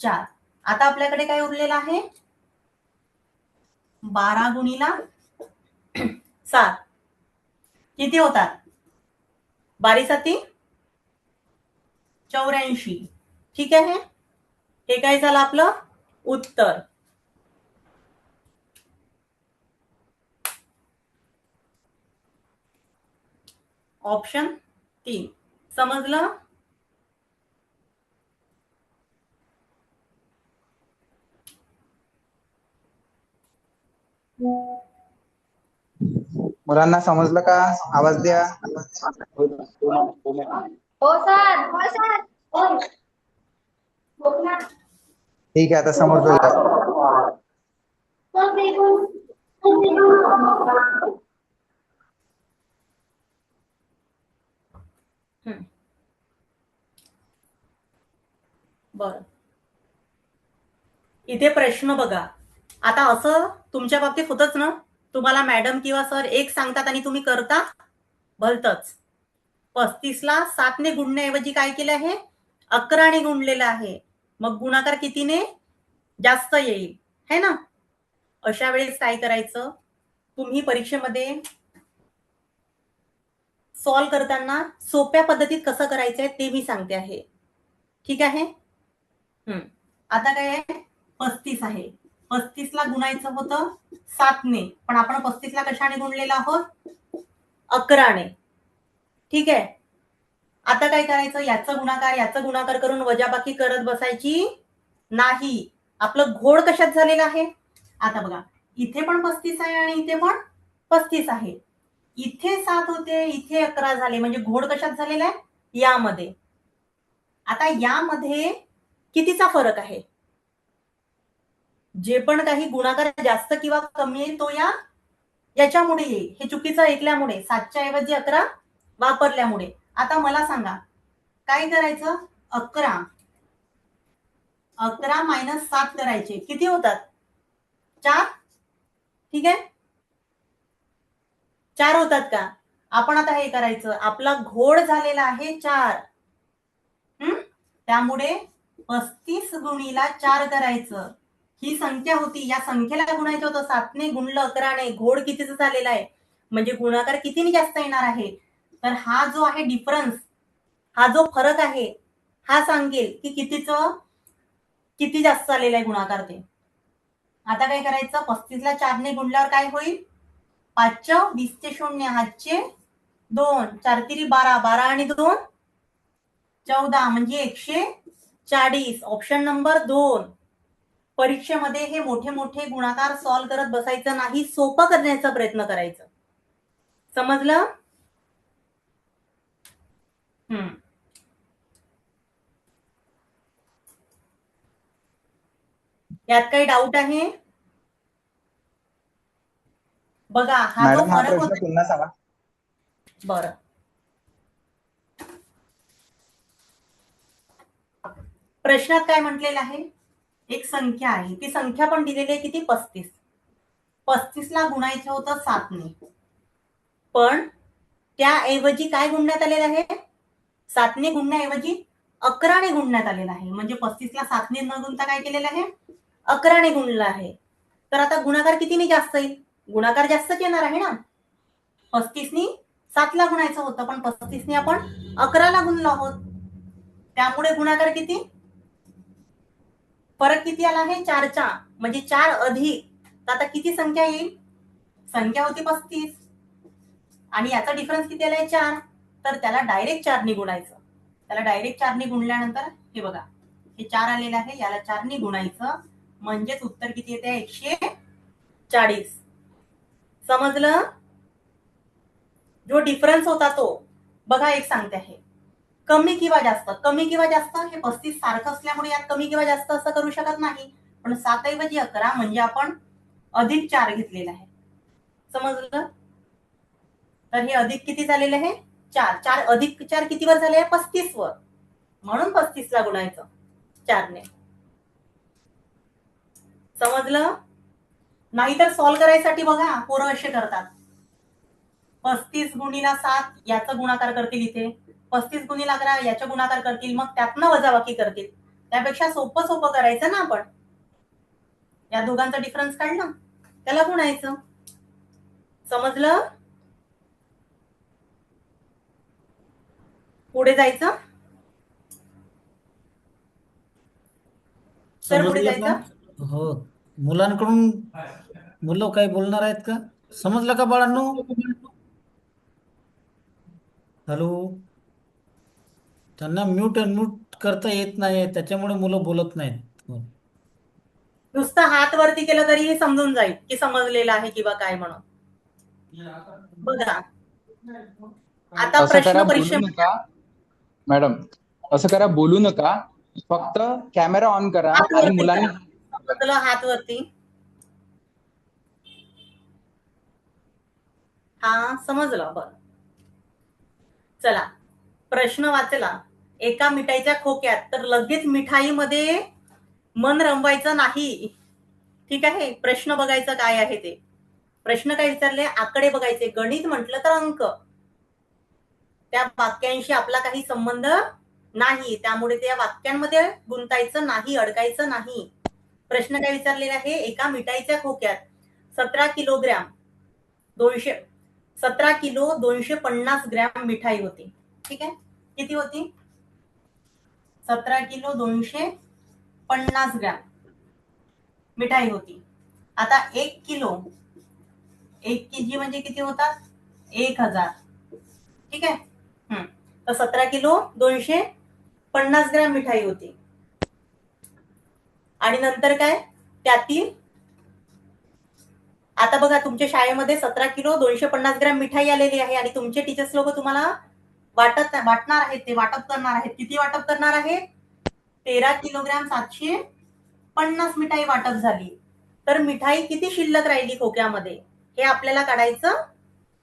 4. आता आपल्याकडे काय उरलेलं आहे, 12 गुणिला 7 किती होतात? 12 7 84. ठीक आहे. हे काय झालं आपलं उत्तर. ऑप्शन 3. समजलं? मुलांना समजलं का? आवाज द्या. हो सर. हो सर. ठीक आहे, आता समजलं का? बरं. इथे प्रश्न बघा. आता असं तुमच्या बाबतीत होतच ना, तुम्हाला मॅडम किंवा सर एक सांगतात आणि तुम्ही करता भलतच. 35ला 7ने गुणण्याऐवजी काय केलं आहे, 11ने गुणलेलं आहे. मग गुणाकार कितीने जास्त येईल है ना. अशा वेळेस काय करायचं, तुम्ही परीक्षेमध्ये सॉल्व करताना सोप्या पद्धतीत कसं करायचंय ते मी सांगते आहे. ठीक आहे. आता काय आहे, 35 आहे. 35ला गुणायचं होतं 7ने, पण आपण 35ला कशाने गुणलेलं आहोत, 11ने. ठीक आहे. आता काय करायचं, याचा गुणाकार करून वजाबाकी करत बसायची नाही. आपलं घोड कशात झालेलं आहे, आता बघा इथे पण 35 आहे आणि इथे पण 35 आहे. इथे 7 होते, इथे 11 झाले, म्हणजे घोड कशात झालेला आहे, यामध्ये. आता यामध्ये कितीचा फरक आहे, जे पण काही गुणाकार जास्त किंवा कमी येईल तो याच्यामुळे येईल. हे चुकीचं ऐकल्यामुळे, 7च्या ऐवजी 11 वापरल्यामुळे. आता मला सांगा काय करायचं, 11 मायनस 7 करायचे, किती होतात, 4. ठीक आहे, 4 होतात का. आपण आता हे करायचं, आपला घोड झालेला आहे 4. त्यामुळे 35 गुणिला 4 करायचं. ही संख्या होती, या संख्येला गुणायचं होतं, 7ने गुणलं 11ने, घोड कितीचं झालेला आहे, म्हणजे गुणाकार कितीने जास्त येणार आहे. तर हा जो आहे डिफरन्स, हा जो फरक आहे, हा सांगेल की किती जास्त आलेला आहे गुणाकार ते. आता काय करायचं, 35ला 4ने गुणल्यावर काय होईल, 5 20 0 हातचे 2, 4 3 12, 12 आणि 2 14, म्हणजे 140. Option number 2. परीक्षेमध्ये हे मोठे मोठे गुणाकार सॉल्व करत बसायचं नाही, सोपं करण्याचा प्रयत्न करायचा. समजलं? यात काही डाऊट आहे? बघा हा जो मॅडम, हा फरक प्रश्न होता. पुन्हा सांगा. बरं, प्रश्नात काय म्हटलेलं आहे, एक संख्या आहे, ती संख्या पण दिलेली आहे किती, 35. 35ला गुणायचं होतं 7ने, पण त्याऐवजी काय गुणण्यात आलेलं आहे, 7ने गुणण्याऐवजी 11ने गुणण्यात आलेलं आहे. म्हणजे 35ला 7ने न गुणता काय केलेलं आहे, 11ने गुणलं आहे. तर आता गुणाकार कितीने जास्त येईल, गुणाकार जास्तच येणार आहे ना. 35नी 7ला गुणायचं होतं, पण 35नी आपण 11ला गुणलो आहोत, त्यामुळे गुणाकार किती, फरक किती आला आहे, 4चा, म्हणजे 4 अधिक तर आता किती संख्या येईल? संख्या होती 35 आणि याचा डिफरन्स किती आलाय? 4. तर त्याला डायरेक्ट 4 ने गुणायचं. त्याला डायरेक्ट 4 ने गुणल्यानंतर हे बघा, हे 4 आलेलं आहे, याला 4 ने गुणायचं, म्हणजेच उत्तर किती येते? 140. समजलं? जो डिफरन्स होता तो बघा, एक सांगते आहे, कमी किंवा जास्त. कमी किंवा जास्त हे 35 सारखं असल्यामुळे यात कमी किंवा जास्त असं करू शकत नाही, पण 7 ऐवजी 11 म्हणजे आपण अधिक 4 घेतलेला आहे. समजलं? तर हे अधिक किती झालेले आहे? 4. 4 अधिक 4 कितीवर झाले? 35 वर. म्हणून 35 ला गुणायचं 4 ने. समजलं? नाहीतर सॉल्व्ह करायसाठी बघा पोरं असे करतात, 35 गुणिला 7 याचा गुणाकार करतील इथे, 35 गुणिला 11 याचा गुणाकार करतील, मग त्यातनं वजाबाकी करतील. त्यापेक्षा सोपं सोपं करायचं ना आपण. या दोघांचा डिफरन्स काढला, त्याला गुणायचं. समजलं? पुढे जायचं. सर पुढे समजलं जायचं. का? हो. मुलांकडून मुलं काही बोलणार आहेत का? समजलं का बाळांनो? हॅलो. त्यांना म्यूट अनम्यूट करता येत नाही, त्याच्यामुळे मुलं बोलत नाहीत. हो. नुसतं हात वरती केलं तरी समजून जाईल की समजलेलं आहे किंवा काय म्हणून. बघा आता असं करा, प्रश्न बोलू परीक्षे नका मॅडम, असं करा, बोलू नका, फक्त कॅमेरा ऑन करा हात आणि वरती मुलांनी करा. समजलं? हात वरती. हा समजलं. बरं, चला प्रश्न वाचला. एका मिठाईच्या खोक्यात, तर लगेच मिठाईमध्ये मन रमवायचं नाही. ठीक आहे, प्रश्न बघायचं काय आहे ते. प्रश्न काय विचारले? आकडे बघायचे. गणित म्हटलं तर अंक, त्या वाक्यांशी आपला काही संबंध नाही, त्यामुळे त्या वाक्यांमध्ये गुंतायचं नाही, अडकायचं नाही. प्रश्न काय विचारलेला आहे? एका मिठाईच्या खोक्यात 17 किलोग्रॅम 17 किलो 250 ग्रॅम मिठाई होती. ठीक आहे, किती होती? 17 किलो 250 ग्रॅम मिठाई होती. आता 1 किलो 1 केजी म्हणजे किती होतात? 1000. ठीक आहे. तर 17 किलो 250 ग्रॅम मिठाई होती. आणि नंतर काय? त्यातील आता बघा, तुमच्या शाळेमध्ये 17 किलो 250 ग्रॅम मिठाई आलेली आहे आणि तुमचे टीचर्स लोक तुम्हाला वाटणार आहेत, ते वाटप करणार आहेत. किती वाटप करणार आहेत? 13 किलोग्रॅम 750 मिठाई वाटप झाली. तर मिठाई किती शिल्लक राहिली खोक्यामध्ये हे आपल्याला काढायचं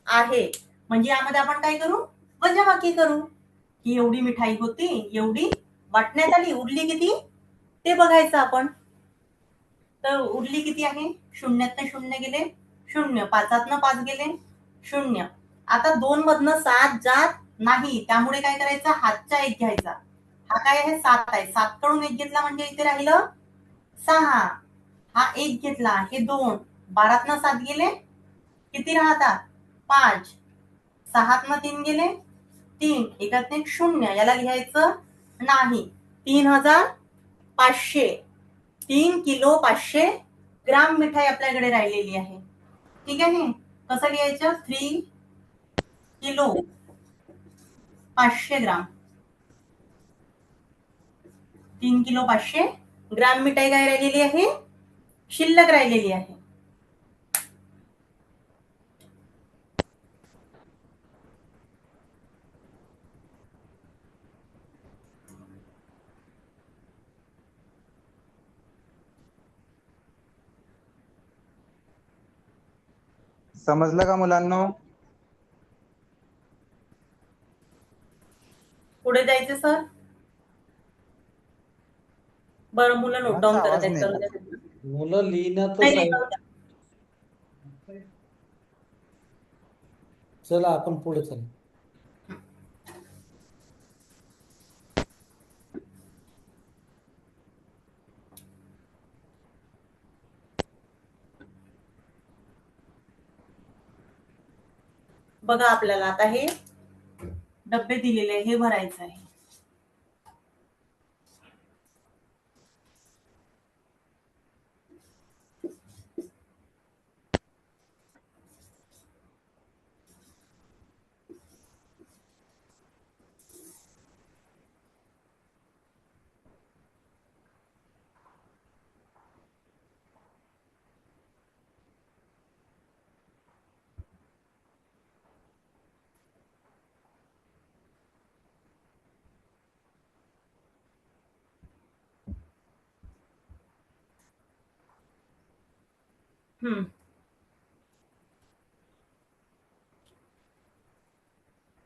आहे. म्हणजे यामध्ये आपण काय करू? वजाबाकी करू. ही एवढी मिठाई होती, एवढी वाटण्यात आली, उरली किती ते बघायचं आपण. तर उरली किती आहे? 0तनं 0 गेले 0, 5तनं 5 गेले 0. आता 2 मधनं 7 जात नाही, त्यामुळे काय करायचं? हातचा 1 घ्यायचा. हा काय आहे? 7 आहे. 7 कडून 1 घेतला म्हणजे इथे राहिलं 6. हा 1 घेतला, हे 2. 12तनं 7 गेले किती राहतात? 5. 6तनं 3 गेले 3, 1तनं 1 0. याला लिहायचं नाही. 3500, 3 किलो 500 ग्राम मिठाई आपल्याकडे राहिलेली आहे. ठीक आहे, कसं लिहायचं? 3 किलो 500 ग्राम, 3 किलो 500 ग्राम मिठाई काय राहिलेली आहे? शिल्लक राहिलेली आहे. समजलं का मुलांनो? पुढे जायचं सर. बरं, मुलं नोट डाऊन करत आहेत, करू द्या. मुलं लिहिण्यातच नाही, नाही, आहे. करू द्या. चला आपण पुढे चला. बघा, आपल्याला आता हे डब्बे दिलेले हे भरायचं आहे.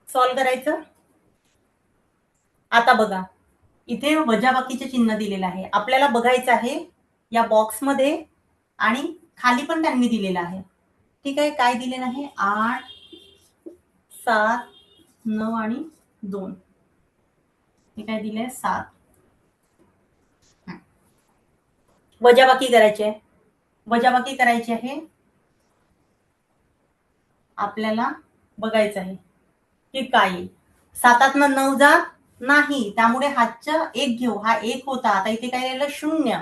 सॉल्व करायचं. आता बघा इथे वजाबाकीचे चिन्ह दिलेलं आहे. आपल्याला बघायचं आहे या बॉक्समध्ये आणि खाली पण त्यांनी दिलेलं आहे. ठीक आहे, काय दिलेलं आहे? 8, 7, 9 आणि 2. हे काय दिलंय? 7. वजाबाकी करायची आहे. वजाबाकी करायची आहे. आपल्याला बघायचं आहे की काय येईल. 7तनं 9 जात नाही, त्यामुळे हातच्या 1 घेऊ. हा 1 होता, आता इथे काय लिहिलं? 0.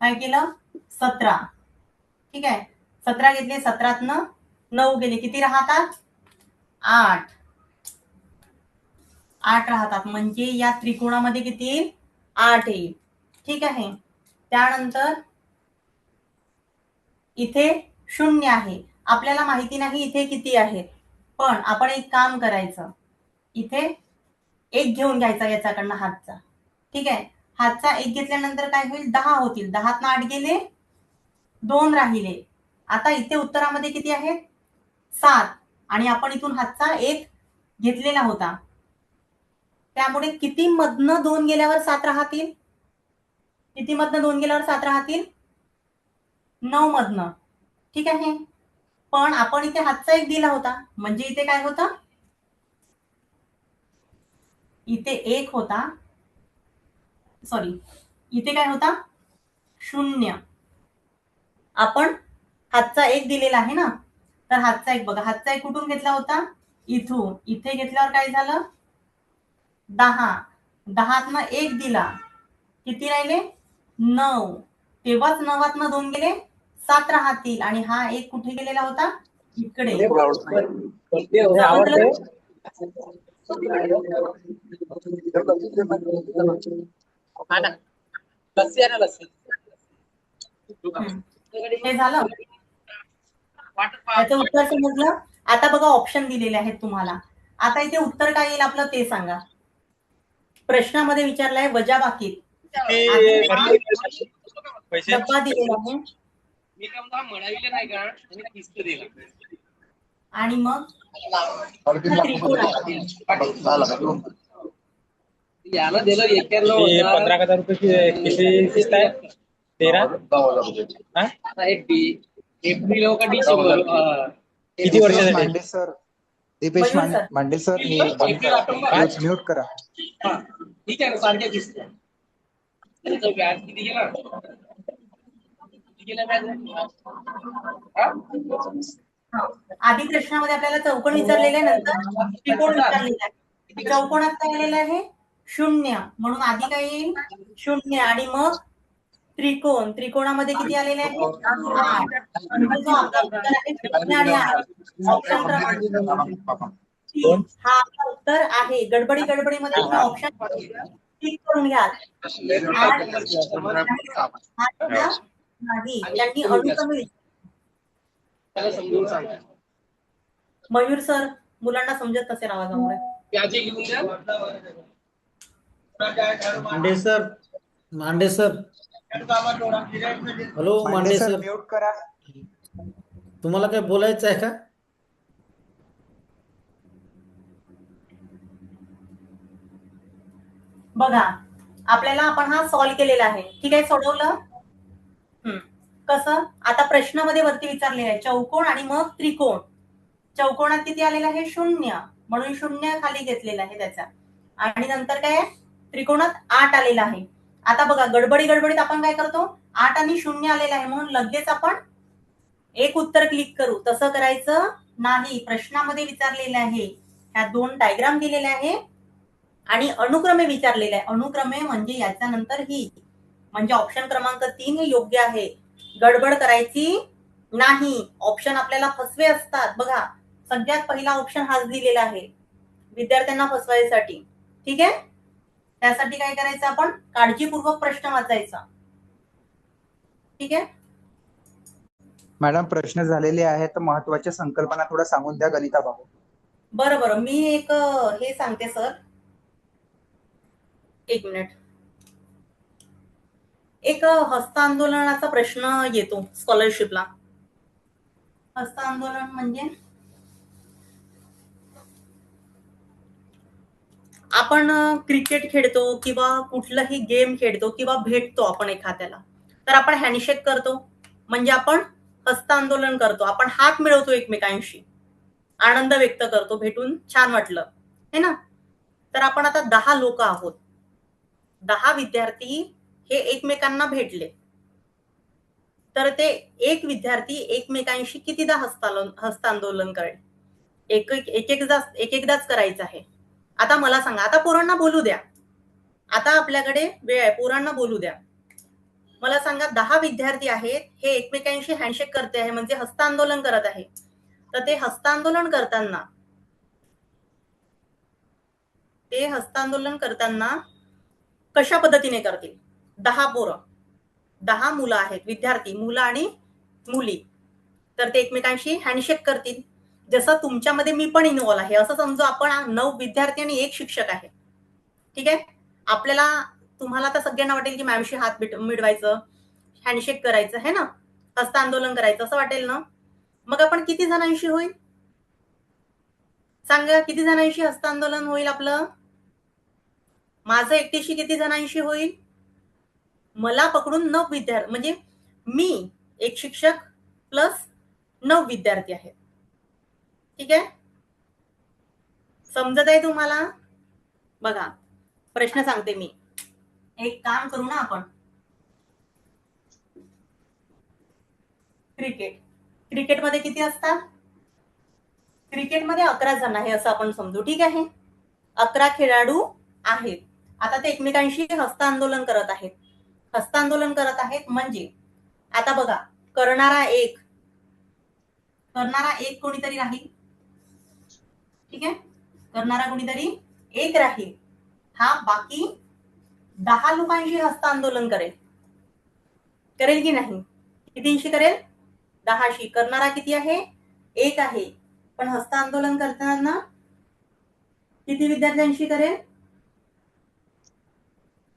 काय केलं? 17. ठीक आहे, 17 घेतले. 17तनं 9 गेले, किती राहतात? 8. 8 राहतात, म्हणजे या त्रिकोणामध्ये किती येईल? 8 येईल. ठीक आहे, त्यानंतर इथे 0 आहे. आपल्याला माहिती नाही इथे किती आहेत, पण आपण एक काम करायचं, इथे 1 घेऊन घ्यायचा याच्याकडनं हातचा. ठीक आहे, हातचा 1 घेतल्यानंतर काय होईल? 10 होतील. 10तनं 8 गेले, 2 राहिले. आता इथे उत्तरामध्ये किती आहेत? 7. आणि आपण इथून हातचा 1 घेतलेला होता, त्यामुळे किती मधनं 2 गेल्यावर 7 राहतील? किती मधनं 2 गेल्यावर 7 राहतील? 9 मधनं. ठीक आहे, पण आपण इथे हातचा 1 दिला होता, म्हणजे इथे काय होता? इथे 1 होता, सॉरी, इथे काय होता? 0. आपण हातचा 1 दिलेला आहे ना, तर हातचा 1 बघा, हातचा 1 कुठून घेतला होता? इथून. इथे घेतल्यावर काय झालं? 10. 10तनं 1 दिला, किती राहिले? 9. तेव्हाच 9तनं 2 गेले, 7 राहतील. आणि हा 1 कुठे गेलेला होता? इकडे. समजलं? हे झालं, त्याचं उत्तर समजलं. आता बघा ऑप्शन दिलेले आहेत तुम्हाला. आता इथे उत्तर काय येईल आपलं ते सांगा. प्रश्नामध्ये विचारलाय वजाबाकीत डब्बा दिलेला आहे आणि मग त्रिकोण आहे. याला दिलं 15,000 रुपये किती किस्त आहे? 13 एप्रिल का डिसेंबर? किती वर्षासाठी? मांडे सर, दीपेश मयूर सर. मांडे सर, मी म्यूट करा. ठीक आहे ना, सारख्या किस्त आहे. त्याचं व्याज किती गेला? किती गेला व्याज? आधी प्रश्नामध्ये आपल्याला चौकोन विचारलेला आहे, नंतर त्रिकोण विचारलेला आहे. चौकोनात काय आलेलं आहे? 0. म्हणून आधी काय येईल? 0. आणि मग त्रिकोण. त्रिकोणामध्ये किती आलेले आहे? 8. म्हणजे जो आपला उत्तर आहे 0 आणि 8. ऑप्शन क्रमांक 3 हा आपला उत्तर आहे. गडबडीमध्ये तुम्ही ऑप्शन क्लिक करून घ्या. नाही, त्यांनी अनुक्रमे. त्याला समजून सांगा. मयूर सर, मुलांना समजत नसेल आवाजामुळे. त्याचे घेऊन द्या. मांडे सर, हॅलो मांडे सर, म्यूट करा. तुम्हाला काय बोलायचं आहे का? बघा, आपल्याला आपण हा सॉल्व केलेला आहे. ठीक आहे, सोडवलं. कसं? आता प्रश्नामध्ये वरती विचारलेलं आहे चौकोन आणि मग त्रिकोण. चौकोनात किती आलेलं आहे? 0. म्हणून 0 खाली घेतलेला आहे त्याचा. आणि नंतर काय? त्रिकोणात 8 आलेला आहे. आता बघा, गडबडीत आपण काय करतो? 8 आणि 0 आलेला आहे म्हणून लगेच आपण एक उत्तर क्लिक करू. तसं करायचं नाही. प्रश्नामध्ये विचारलेलं आहे, ह्या 2 डायग्राम दिलेल्या आहे आणि अनुक्रमे विचारलेले आहे. अनुक्रमे म्हणजे याच्या नंतर ही, म्हणजे ऑप्शन क्रमांक 3 हे योग्य आहे. गडबड करायची नाही. ऑप्शन आपल्याला फसवे असतात. बघा, सगळ्यात पहिला ऑप्शन हाच दिलेला आहे विद्यार्थ्यांना फसवायसाठी. ठीक आहे, त्यासाठी काय करायचं? आपण काळजीपूर्वक प्रश्न वाचायचा. ठीक आहे मॅडम, प्रश्न झालेले आहेत, तर महत्वाच्या संकल्पना थोडं सांगून द्या गणिता बाबू. बरं, मी एक हे सांगते सर, 1 मिनिट. एक हस्तांदोलनाचा प्रश्न येतो स्कॉलरशिपला. हस्तांदोलन म्हणजे आपण क्रिकेट खेळतो किंवा कुठलाही गेम खेळतो किंवा भेटतो आपण एखाद्याला, तर आपण हँडशेक करतो, म्हणजे आपण हस्तांदोलन करतो, आपण हात मिळवतो एकमेकांशी, आनंद व्यक्त करतो, भेटून छान वाटलं है ना. तर आपण आता 10 लोक आहोत, 10 विद्यार्थी हे एकमेकांना भेटले, तर ते एक विद्यार्थी एकमेकांशी कितीदा हस्तांदोलन करेल? एकदाच करायचं आहे. आता मला सांगा, आता पोरांना बोलू द्या, आता आपल्याकडे वेळ आहे, पोरांना बोलू द्या. मला सांगा, 10 विद्यार्थी आहेत, हे एकमेकांशी हँडशेक करते आहे, म्हणजे हस्तांदोलन करत आहे. तर ते हस्तांदोलन करताना कशा पद्धतीने करतील? 10 पोरं, 10 मुलं आहेत, विद्यार्थी, मुलं आणि मुली, तर ते एकमेकांशी हँडशेक करतील. जसं तुमच्यामध्ये मी पण इन्व्हॉल्व आहे, असं समजू आपण 9 विद्यार्थी आणि 1 शिक्षक आहे. ठीक आहे. आपल्याला तुम्हाला तर सगळ्यांना वाटेल की मॅमशी हात मिळवायचं, हँडशेक करायचं है ना, हस्तांदोलन करायचं असं वाटेल ना. मग आपण किती जणांशी होईल सांगा, किती जणांशी हस्तांदोलन होईल आपलं? माझं एकटीशी किती जणांशी होईल? मला पकडून 9 विद्यार्थी, म्हणजे मी एक शिक्षक प्लस 9 विद्यार्थी आहेत. ठीक आहे, समजत आहे तुम्हाला? बघा, प्रश्न सांगते मी, एक काम करू ना आपण. क्रिकेटमध्ये किती असतात? क्रिकेटमध्ये 11 जण आहे असं आपण समजू. ठीक आहे, 11 खेळाडू आहेत. आता ते एकमेकांशी हस्तांदोलन करत आहेत. म्हणजे आता बघा, करणारा एक कोणीतरी राहील. ठीक आहे, करणारा कोणीतरी एक राहील, हा बाकी 10 लोकांशी हस्तांदोलन करेल की नाही? कितींशी करेल? 10शी. करणारा किती आहे? एक आहे, पण हस्तांदोलन करताना किती विद्यार्थ्यांशी करेल?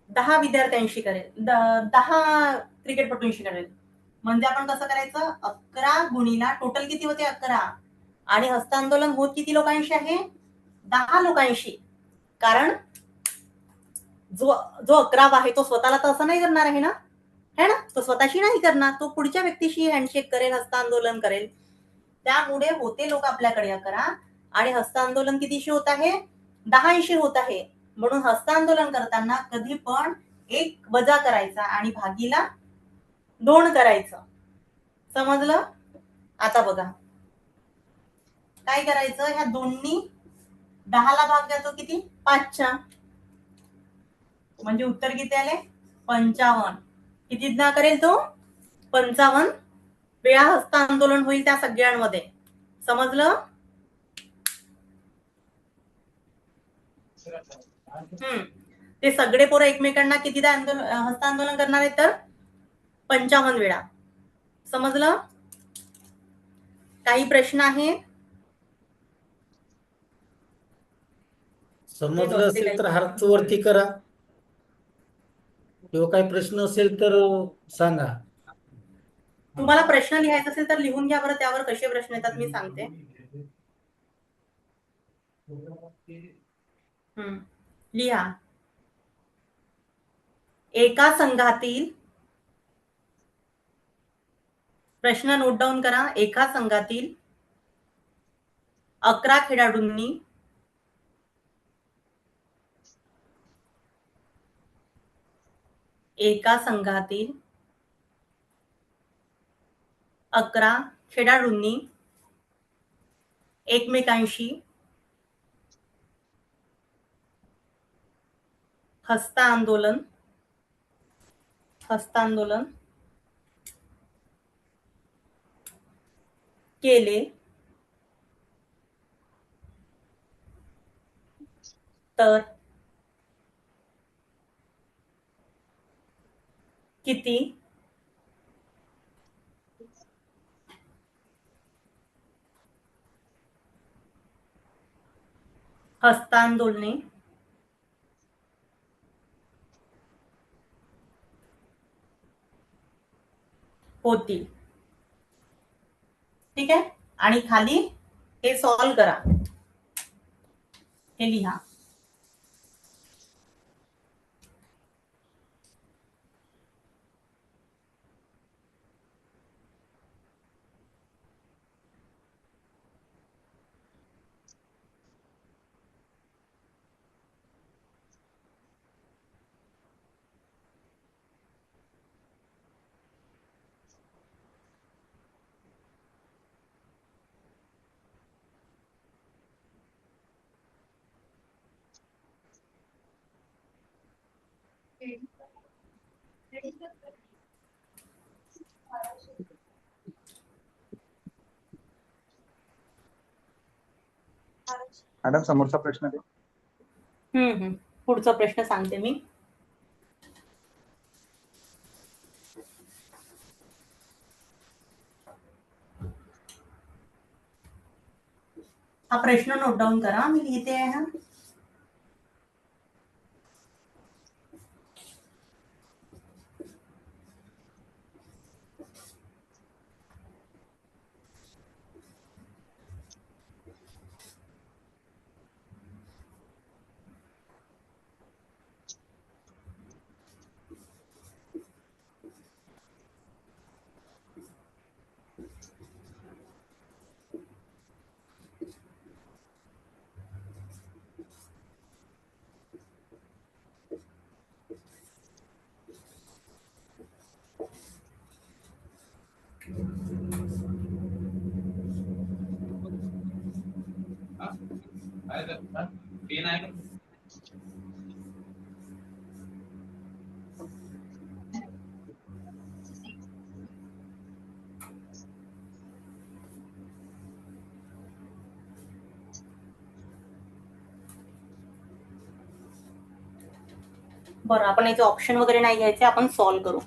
10 विद्यार्थ्यांशी करेल, 10 क्रिकेटपटूंशी करेल. म्हणजे आपण कसं करायचं, 11 गुणीला टोटल किती होते? 11, आणि हस्तांदोलन होत किती लोकांशी आहे? 10 लोकांशी. कारण जो 11 आहे तो स्वतःला तर असं नाही करणार आहे ना, है ना, तो स्वतःशी नाही करणार, तो पुढच्या व्यक्तीशी हँडशेक करेल, हस्तांदोलन करेल. त्यामुळे होते लोक आपल्याकडे 11, आणि हस्तांदोलन कितीशी होत आहे? 10शी होत आहे. म्हणून हस्तांदोलन करताना कधी पण 1 वजा करायचा आणि भागीला 2 करायचं. समजलं? आता बघा काय करायचं, ह्या 2नी 10ला भाग द्यातो किती? 5च्या, म्हणजे उत्तर किती आले? 55. कितीदा करेल तो? 55 वेळा हस्तांदोलन होईल त्या सगळ्यांमध्ये. समजलं? ते सगळे पोरं एकमेकांना कितीदा हस्तांदोलन करणार आहेत? तर 55 वेळा. समजलं? काही प्रश्न आहे? समजलं असेल तर हात वरती करा, किंवा काही प्रश्न असेल तर सांगा. तुम्हाला प्रश्न लिहायचा असेल तर लिहून घ्या बरं, त्यावर कसे प्रश्न येतात मी सांगते. लिहा. एका संघातील, प्रश्न नोट डाऊन करा. एका संघातील 11 खेळाडूंनी एकमेकांशी हस्तांदोलन केले तर किती हस्तांदोलने होतील? ठीक आहे. आणि खाली हे सॉल्व करा, हे लिहा. मॅडम समोरचा प्रश्न दे. पुढचा प्रश्न सांगते मी. हा प्रश्न नोट डाऊन करा, मी लिहिते आहे हा. पेन आहे का? बरं, आपण याचे ऑप्शन वगैरे नाही घ्यायचे, आपण सॉल्व करू.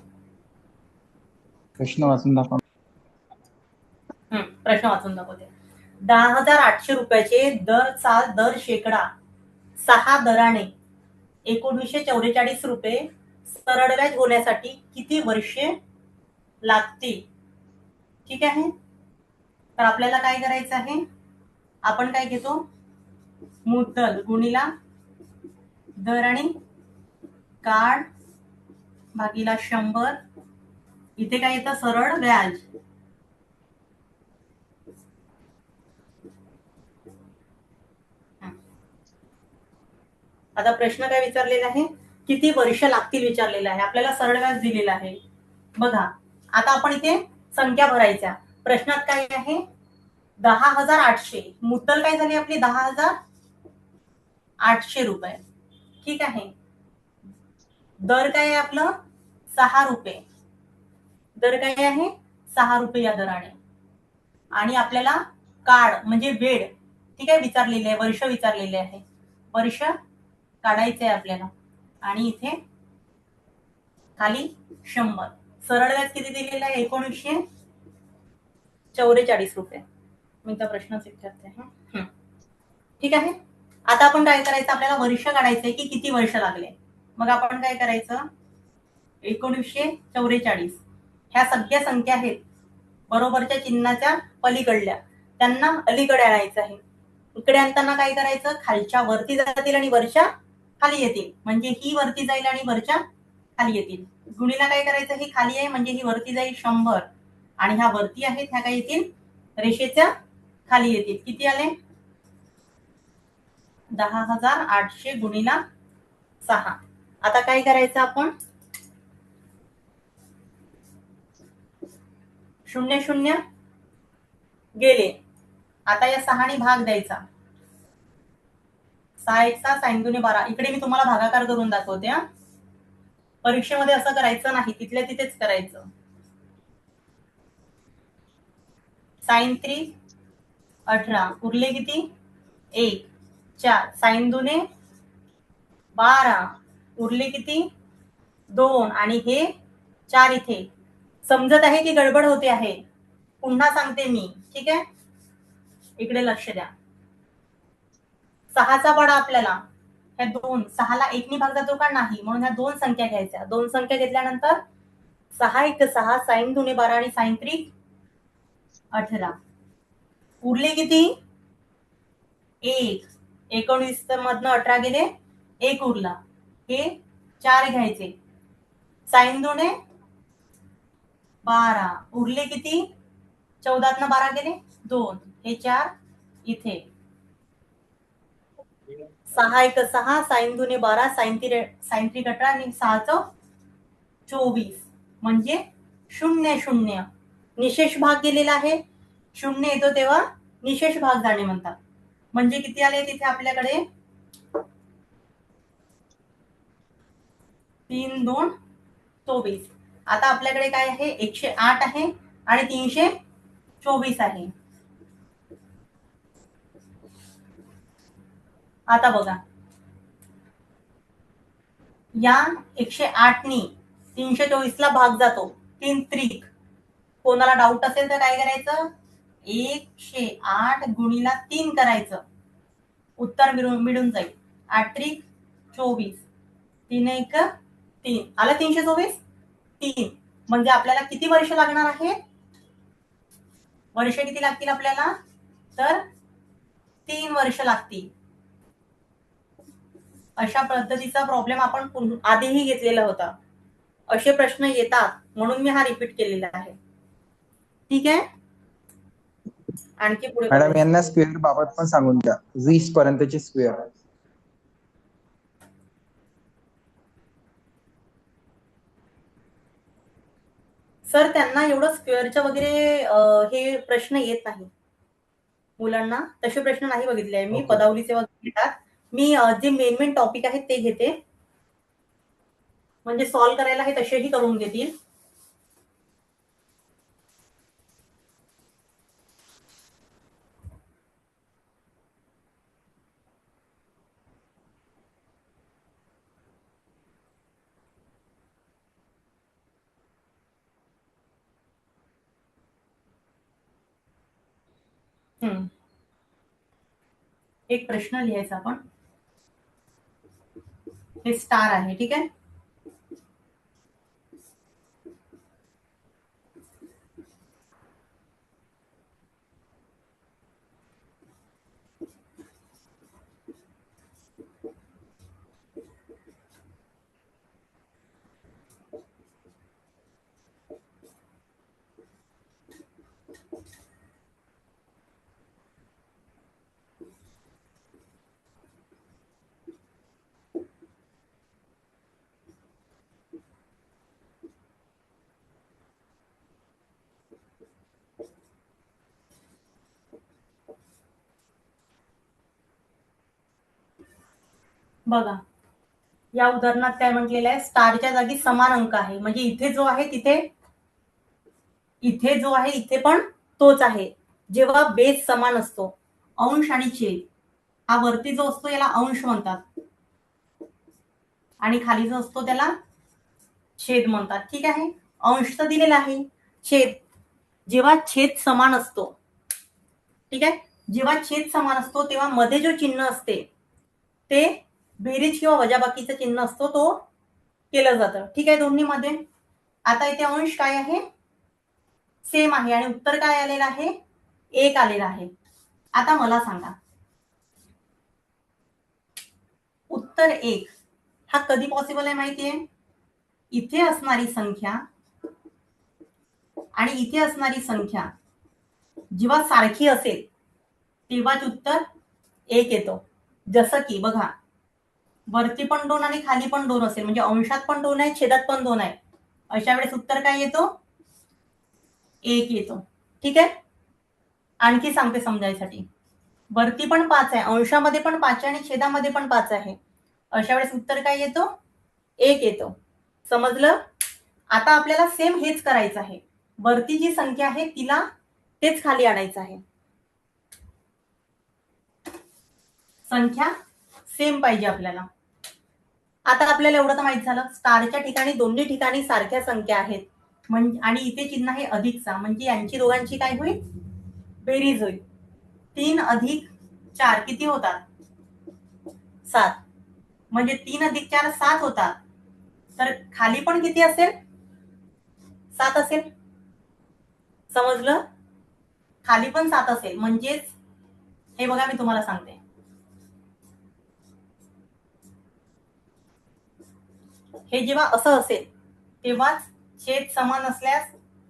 प्रश्न वाचून दाखवा. प्रश्न वाचून दाखवते. 10,800 रुपयाचे दर शेकडा 6 दराने 1944 रुपये सरळ व्याज होण्यासाठी किती वर्षे लागतील? ठीक आहे. तर आपल्याला काय करायचं आहे, आपण काय घेतो, मुद्दल गुणिला दर आणि काळ भागीला 100. इथे काय येतं, सरळ व्याज. आता प्रश्न काय विचारलेला आहे, किती वर्ष लागतील विचारलेलं आहे. आपल्याला सरळ व्याज दिलेलं आहे. बघा, आता आपण इथे संख्या भरायच्या. प्रश्नात काय आहे, 10,800. मुद्दल काय झाली आपली, 10,800 रुपये. ठीक आहे. दर काय आहे आपलं, 6 रुपये. दर काय आहे, 6 रुपये या दराने. आणि आपल्याला काळ म्हणजे वेळ, ठीक आहे, विचारलेले आहे, वर्ष विचारलेले आहे. वर्ष काढायचे आहे आपल्याला. आणि इथे खाली 100. सरळ व्याज किती दिलेलं आहे, 1944 रुपये. मी त्या प्रश्नच विचारते. ठीक आहे. आता आपण काय करायचं, आपल्याला वर्ष काढायचंय की किती वर्ष लागले. मग आपण काय करायचं, 1944 ह्या सगळ्या संख्या आहेत बरोबरच्या चिन्हाच्या पलीकडल्या, त्यांना अलीकडे आणायचं आहे. इकडे आणताना काय करायचं, खालच्या वरती जातील आणि वरच्या खाली येतील. म्हणजे ही वरती जाईल आणि वरच्या खाली येतील. गुणीला काय करायचं, ही खाली आहे म्हणजे ही वरती जाईल 100, आणि ह्या वरती आहेत ह्या काय येतील, रेषेच्या खाली येतील. किती आले, 10,800 गुणीला 6. आता काय करायचं आपण, 0 0 गेले. आता या 6 भाग द्यायचा. 6 1 6 sin 2 12. इकडे मी तुम्हाला भागाकार करून दाखवते. परीक्षेमध्ये असं करायचं नाही, तिथल्या तिथेच करायचं. sin 3 18 उरले किती, 1 4 sin 2 12 उरले किती, 2 आणि हे 4 इथे. समजत आहे की गडबड होते आहे, पुन्हा सांगते मी. ठीक आहे, इकडे लक्ष द्या. 6चा पाडा आपल्याला, ह्या 2 6ला 1 नी भाग जातो का, नाही, म्हणून ह्या 2 संख्या घ्यायच्या. 2 संख्या घेतल्यानंतर 6 1 6 sin 2 12 आणि sin 3 18. उरले किती? 1. 19 मधनं 18 गेले, 1 उरला. हे 4 घ्यायचे. साइन 2 12. उरले किती? 14 12 गेले 2. हे 4 इथे. 6 1 6, साइन 2 12, साइन 3 18 आणि 6 24. म्हणजे 0 0. निशेष भाग गेलेला आहे. 0 येतो तेव्हा निशेष भाग जाणे म्हणतात. म्हणजे किती आले तिथे आपल्याकडे? 3 2 24. आता आपल्याकडे काय आहे? 108 आहे आणि 324 आहे. आता बघा, या 108 नी 324 ला भाग जातो 3 त्रिक. कोणाला डाऊट असेल तर काय करायचं? 108 गुणीला 3 करायचं, उत्तर मिळून जाईल. 8 त्रिक 24, 3 1 3. आलं 324? 3. म्हणजे आपल्याला किती वर्ष लागणार आहे? वर्ष किती लागतील आपल्याला? तर 3 वर्ष लागतील. अशा पद्धतीचा प्रॉब्लेम आपण आधीही घेतलेला होता. असे प्रश्न येतात म्हणून मी हा रिपीट केलेला आहे. ठीक आहे. आणखी पुढे मॅडम यांना स्क्वेअर बाबत पण सांगून द्या. 20 पर्यंतचे स्क्वेअर. सर त्यांना एवढं स्क्वेअरच्या वगैरे हे प्रश्न येत नाही. मुलांना तसे प्रश्न नाही बघितले आहे मी. पदावलीचे वगैरे येतात. मी जे मेन टॉपिक आहेत ते घेते, म्हणजे सॉल्व्ह करायला हे तसेही करून घेतील. एक प्रश्न लिहायचा आपण. हे स्टार आहे, ठीक आहे. बघा, या उदाहरणात काय म्हटलेलं आहे? स्टारच्या जागी समान अंक आहे. म्हणजे इथे जो आहे तिथे, इथे जो आहे इथे पण तोच आहे. जेव्हा बेस समान असतो, अंश आणि छेद, हा वरती जो असतो याला अंश म्हणतात आणि खाली जो असतो त्याला छेद म्हणतात. ठीक आहे. अंश तर दिलेला आहे. छेद, जेव्हा छेद समान असतो, ठीक आहे, जेव्हा छेद समान असतो तेव्हा मध्ये जो चिन्ह असते ते बेरीज किंवा वजाबाकीचं चिन्ह असतो तो केलं जातं. ठीक आहे, दोन्ही मध्ये. आता इथे अंश काय आहे? सेम आहे आणि उत्तर काय आलेलं आहे? 1 आलेलं आहे. आता मला सांगा, उत्तर 1 हा कधी पॉसिबल आहे माहितीये? इथे असणारी संख्या आणि इथे असणारी संख्या जेव्हा सारखी असेल तेव्हाच उत्तर 1 येतो. जसं की बघा, वरती पण 2 आणि खाली पण 2 असेल, म्हणजे अंशात पण 2 आहे, छेदात पण 2 आहे, अशा वेळेस उत्तर काय येतो? 1 येतो. ठीक आहे. आणखी सांगते समजायसाठी, वरती पण 5 आहे, अंशामध्ये पण 5 आहे आणि छेदामध्ये पण 5 आहे, अशा वेळेस उत्तर काय येतो? 1 येतो. समजलं? आता आपल्याला सेम हेच करायचं आहे. वरती जी संख्या आहे तिला तेच खाली आणायचं आहे. संख्या सेम पाहिजे आपल्याला. आता आपल्याला एवढं तर माहित झालं, स्टारच्या ठिकाणी दोन्ही ठिकाणी सारख्या संख्या आहेत, म्हणजे आणि इथे चिन्ह आहे अधिकचा, म्हणजे यांची दोघांची काय होईल? बेरीज होईल. 3 अधिक 4 किती होतात? 7. म्हणजे 3 अधिक 4 7 होतात. तर खाली पण किती असेल? 7 असेल. समजलं? खाली पण 7 असेल, म्हणजेच हे बघा मी तुम्हाला सांगते, हे जेव्हा असं असेल तेव्हाच छेद समान असल्यास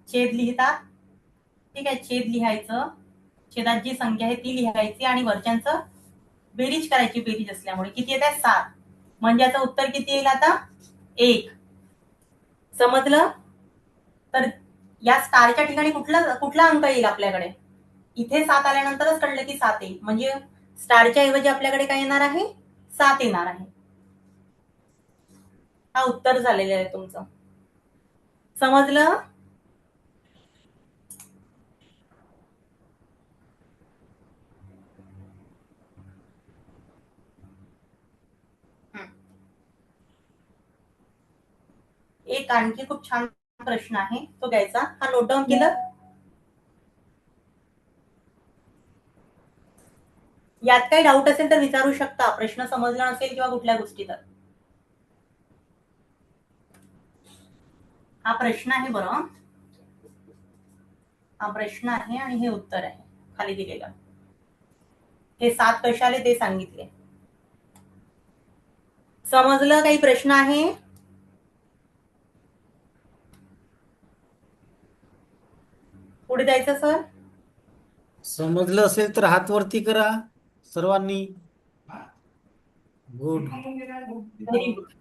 छेद लिहितात. ठीक आहे, छेद लिहायचं, छेदात जी संख्या आहे ती लिहायची आणि वरच्यांचं बेरीज करायची. बेरीज असल्यामुळे किती येत आहे? 7. म्हणजे याचं उत्तर किती येईल आता? 1. समजलं? तर या स्टारच्या ठिकाणी कुठला अंक येईल आपल्याकडे? इथे 7 आल्यानंतरच कळलं की 7 येईल, म्हणजे स्टारच्या ऐवजी आपल्याकडे काय येणार आहे? 7 येणार आहे. हा उत्तर झालेलं आहे तुमचं. समजलं? एक आणखी खूप छान प्रश्न आहे, तो घ्यायचा. हा नोट डाऊन केलं? यात काही डाऊट असेल तर विचारू शकता, प्रश्न समजला नसेल किंवा कुठल्या गोष्टी. तर हा प्रश्न आहे बरं, हा प्रश्न आहे आणि हे उत्तर आहे खाली दिलेलं. हे 7 कसे आले ते सांगितले. समजलं? काही प्रश्न आहे? पुढे जायचं सर? समजलं असेल तर हात वरती करा सर्वांनी. गुड. Very good.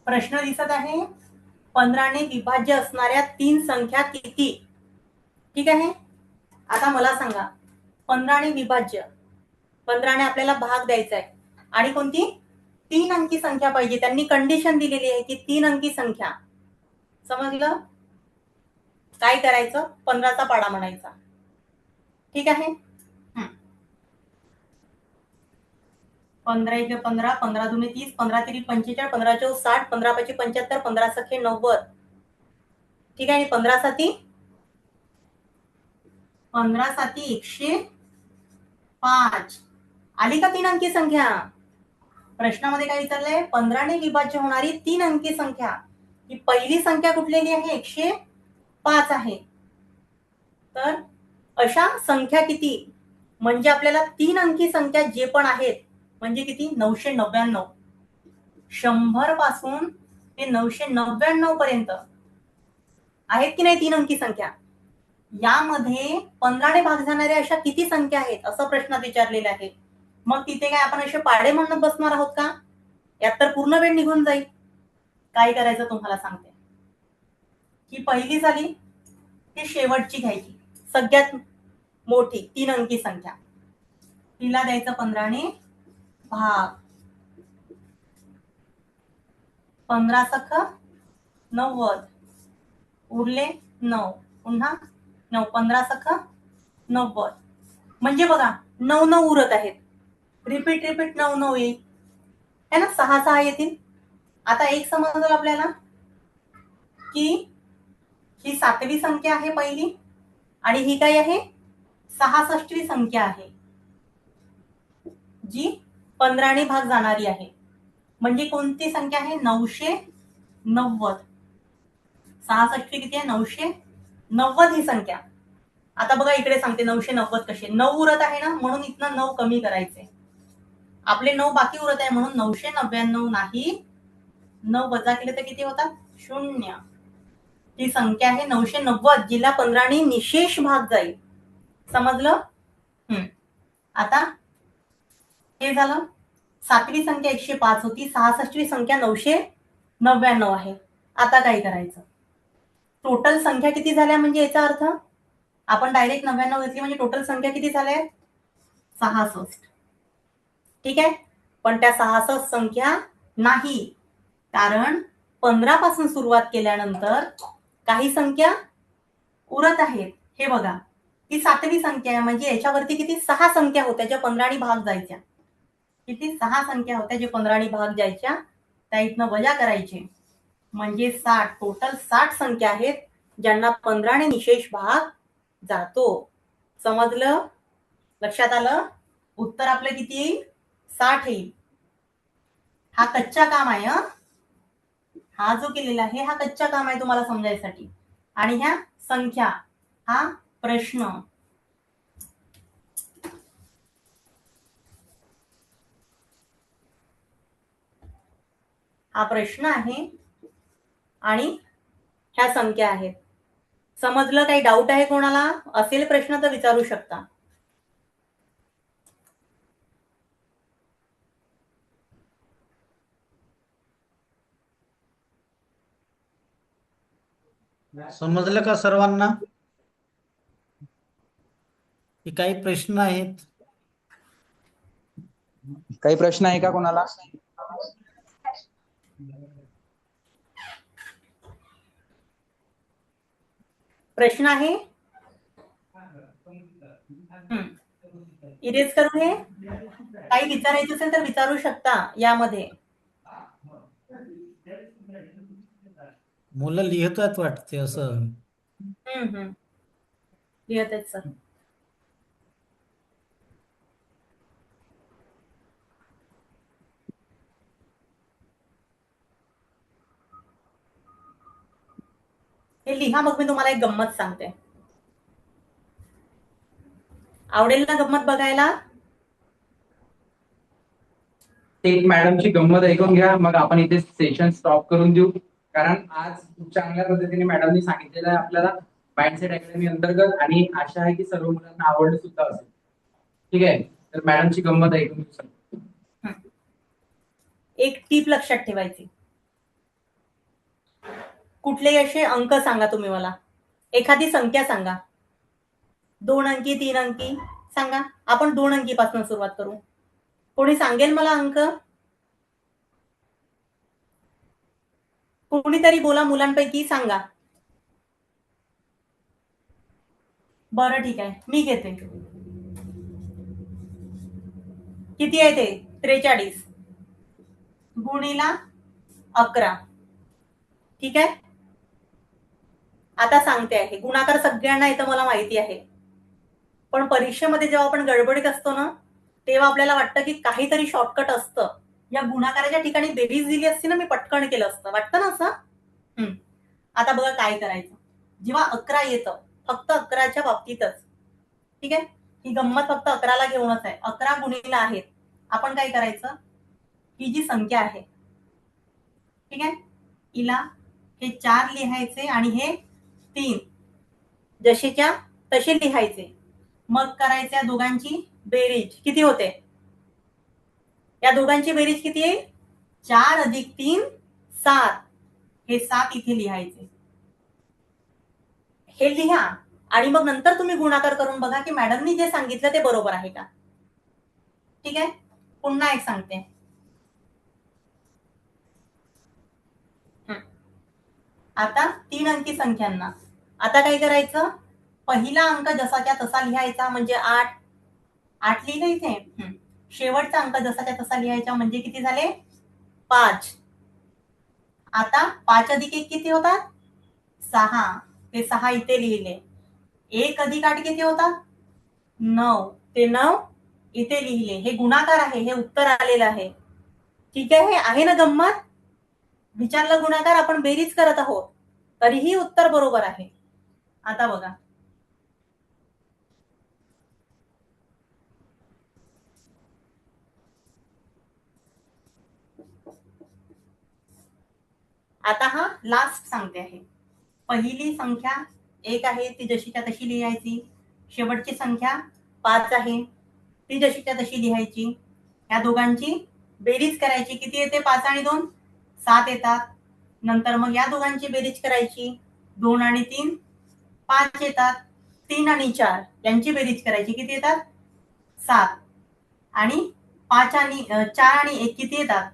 प्रश्न दिसत आहे, 15ने विभाज्य असणाऱ्या 3 संख्या किती? ठीक आहे, आता मला सांगा, 15ने विभाज्य, 15ने आपल्याला भाग द्यायचा आहे आणि कोणती? 3 अंकी संख्या पाहिजे. त्यांनी कंडिशन दिलेली आहे की 3 अंकी संख्या. समजलं? काय करायचं? 15चा पाडा म्हणायचा. ठीक आहे, 15 × 15, 15 × 2 = 30, 15 × 3 = 45, 15 × 4 = 60, 15 × 5 = 75, 15 × 6 = 90. ठीक आहे, 15 × 7 105. आली का 3 अंकी संख्या? प्रश्नामध्ये काय विचारलंय? 15ने विभाज्य होणारी 3 अंकी संख्या. ही पहिली संख्या कुठलेली आहे? 105 आहे. तर अशा संख्या किती? म्हणजे आपल्याला 3 अंकी संख्या जे पण आहेत, म्हणजे किती? 999. 100 पासून ते 999 पर्यंत आहेत की नाही 3 अंकी संख्या? यामध्ये 15ने भाग जाणाऱ्या अशा किती संख्या आहेत असं प्रश्नात विचारलेलं आहे. मग तिथे काय आपण असे पाडे म्हणत बसणार आहोत का? यात तर पूर्ण वेळ निघून जाईल. काय करायचं तुम्हाला सांगते. ही पहिली झाली, ती शेवटची घ्यायची, सगळ्यात मोठी 3 अंकी संख्या. तिला द्यायचं 15ने भाग. 15 सख 90, उरले 9, पुन्हा 9, 15 सख 90. म्हणजे बघा 9 9 उरत आहेत. रिपीट 9 9 येईल है ना, 6 6 येतील. आता एक समजलं आपल्याला की ही 7वी संख्या आहे पहिली आणि ही काय आहे? 66वी संख्या आहे, जी 15ने भाग जाणारी आहे. म्हणजे कोणती संख्या आहे? 990. 66वी किती आहे? 990 ही संख्या. आता बघा इकडे सांगते 990 कसे. 9 उरत आहे ना, म्हणून इथनं 9 कमी करायचे. आपले 9 बाकी उरत आहे म्हणून 999 नाही, 9 वजा केले तर किती होतात? 0. ही संख्या आहे 990, जिला 15ने निशेष भाग जाईल. समजलं? आता हे झालं. 7वी संख्या 105 होती, 66वी संख्या 999 आहे. आता काय करायचं? टोटल संख्या किती झाल्या म्हणजे याचा अर्थ आपण डायरेक्ट 99 घेतली म्हणजे टोटल संख्या किती झाल्या? 66. ठीक आहे, पण त्या 66 संख्या नाही, कारण 15 पासून सुरुवात केल्यानंतर काही संख्या उरत आहेत. हे बघा, ही 7वी संख्या आहे, म्हणजे याच्यावरती किती 6 संख्या होत्या ज्या 15 भाग जायच्या. किती 6 संख्या होत्या जे 15 भाग जायच्या, त्या इथनं वजा करायचे म्हणजे 60. टोटल 60 संख्या आहेत ज्यांना 15 निशेष भाग जातो. समजलं? लक्षात आलं? उत्तर आपलं किती येईल? 60 येईल. हा कच्चा काम आहे. हा जो केलेला आहे हा कच्चा काम आहे तुम्हाला समजायसाठी. आणि ह्या संख्या हा प्रश्न. हा प्रश्न आहे आणि ह्या संख्या आहेत. समजलं? काही डाऊट आहे कोणाला? असेल प्रश्न तर विचारू शकता. समजलं का सर्वांना? की काही प्रश्न आहेत? काही प्रश्न आहे का कोणाला? प्रश्न आहे? इरेज करू हे. काही विचारायचं असेल तर विचारू शकता यामध्ये. मुलं लिहितात वाटते असं. लिहत आहेत सर. हे लिहा. मग मी तुम्हाला एक गंमत सांगते. आवडेल ना गंमत बघायला? एक मॅडमची गंमत ऐकून घ्या, मग आपण इथे सेशन स्टॉप करून देऊ. कारण आज खूप चांगल्या पद्धतीने मॅडमनी सांगितलेलं आहे आपल्याला माइंडसेट अकॅडमी अंतर्गत, आणि आशा आहे की सर्व मुलांना आवडलं सुद्धा असेल. ठीक आहे, तर मॅडमची गंमत ऐकून घेऊ. एक टीप लक्षात ठेवायची. कुठलेही असे अंक सांगा तुम्ही मला. एखादी संख्या सांगा. 2 अंकी, 3 अंकी सांगा. आपण 2 अंकीपासून सुरुवात करू. कोणी सांगेल मला अंक? कोणीतरी बोला मुलांपैकी, सांगा. बरं ठीक आहे, मी घेते. किती आहे ते? 43 गुणिला 11. ठीक आहे, आता सांगते आहे. गुणाकार सगळ्यांना येतं मला माहिती आहे, पण परीक्षेमध्ये जेव्हा आपण गडबडीत असतो ना, तेव्हा आपल्याला वाटतं की काहीतरी शॉर्टकट असतं. या गुणाकाराच्या ठिकाणी बेरीज दिली असती ना, मी पटकन केलं असतं. वाटतं ना असं? आता बघा काय करायचं. जेव्हा 11 येतं, फक्त 11च्या बाबतीतच. ठीक आहे, ही गंमत फक्त 11ला घेऊनच आहे. 11 गुणिला आहेत. आपण काय करायचं, ही जी संख्या आहे, ठीक आहे, हिला हे 4 लिहायचे आणि हे 3 जसेच्या तसे लिहायचे. मग करायचे या दोघांची बेरीज. किती होते? या दोघांची बेरीज किती आहे? 4 अधिक 3 7. हे 7 इथे लिहायचे. हे लिहा आणि मग नंतर तुम्ही गुणाकार करून बघा की मॅडमनी जे सांगितलं ते बरोबर आहे का. ठीक आहे, पुन्हा एक सांगते. आता 3 अंकी संख्यांना आता काय करायचं, पहिला अंक जसाच्या तसा लिहायचा म्हणजे 8. 8 लिहिलं इथे. शेवटचा अंक जसाच्या तसा लिहायचा म्हणजे किती झाले? 5. आता 5 अधिक 1 किती होतात? 6. ते 6 इथे लिहिले. 1 अधिक 8 किती होतात? 9. ते 9 इथे लिहिले. हे गुणाकार आहे, हे उत्तर आलेलं आहे. ठीक आहे, हे आहे ना गंमत? विचारलं गुणाकार, आपण बेरीज करत आहोत, तरीही उत्तर बरोबर आहे. आता बघा, आता हा लास्ट सांगते आहे. पहिली संख्या 1 आहे, ती जशीच्या तशी लिहायची. शेवटची संख्या 5 आहे, ती जशीच्या तशी लिहायची. या दोघांची बेरीज करायची. किती येते? 5 आणि 2 7 येतात. नंतर मग या दोघांची बेरीज करायची. 2 आणि 3 5 येतात. 3 आणि 4 यांची बेरीज करायची, किती येतात? 7. आणि 4 आणि 1 किती येतात?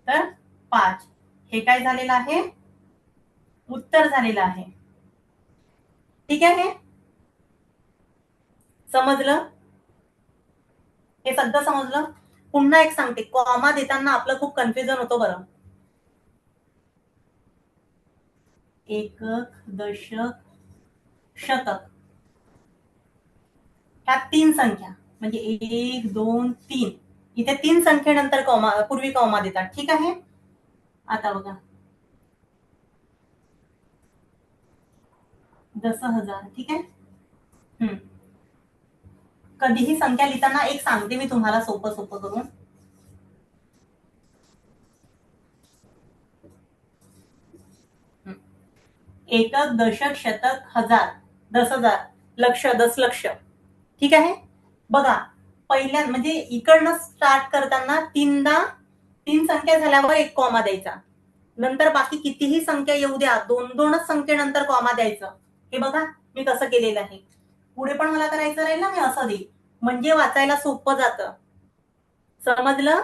तर 5. हे काय झालेलं आहे? उत्तर झालेलं आहे. ठीक आहे, समजलं? हे सगळं समजलं? पुन्हा एक सांगते, कॉमा देताना आपलं खूप कन्फ्युजन होतं बरं. एकक, दशक, शतक ह्या 3 संख्या म्हणजे 1, 2, 3 इथे 3 संख्येनंतर कॉमा पूर्वी कॉमा देतात. ठीक आहे, आता बघा 10,000. ठीक आहे, कधीही संख्या लिहिताना एक सांगते मी तुम्हाला सोपं सोपं करून. एकक, दशक, शतक, हजार, 10,000, लक्ष, दशलक्ष. ठीक आहे, बघा पहिल्या म्हणजे इकडनं स्टार्ट करताना 3 संख्या झाल्यावर एक कॉमा द्यायचा. नंतर बाकी कितीही संख्या येऊ द्या, 2-2च संख्येनंतर कॉमा द्यायचं. हे बघा मी कसं केलेलं आहे. पुढे पण मला करायचं राहील ना, मी असं देईल म्हणजे वाचायला सोपं जातं. समजलं?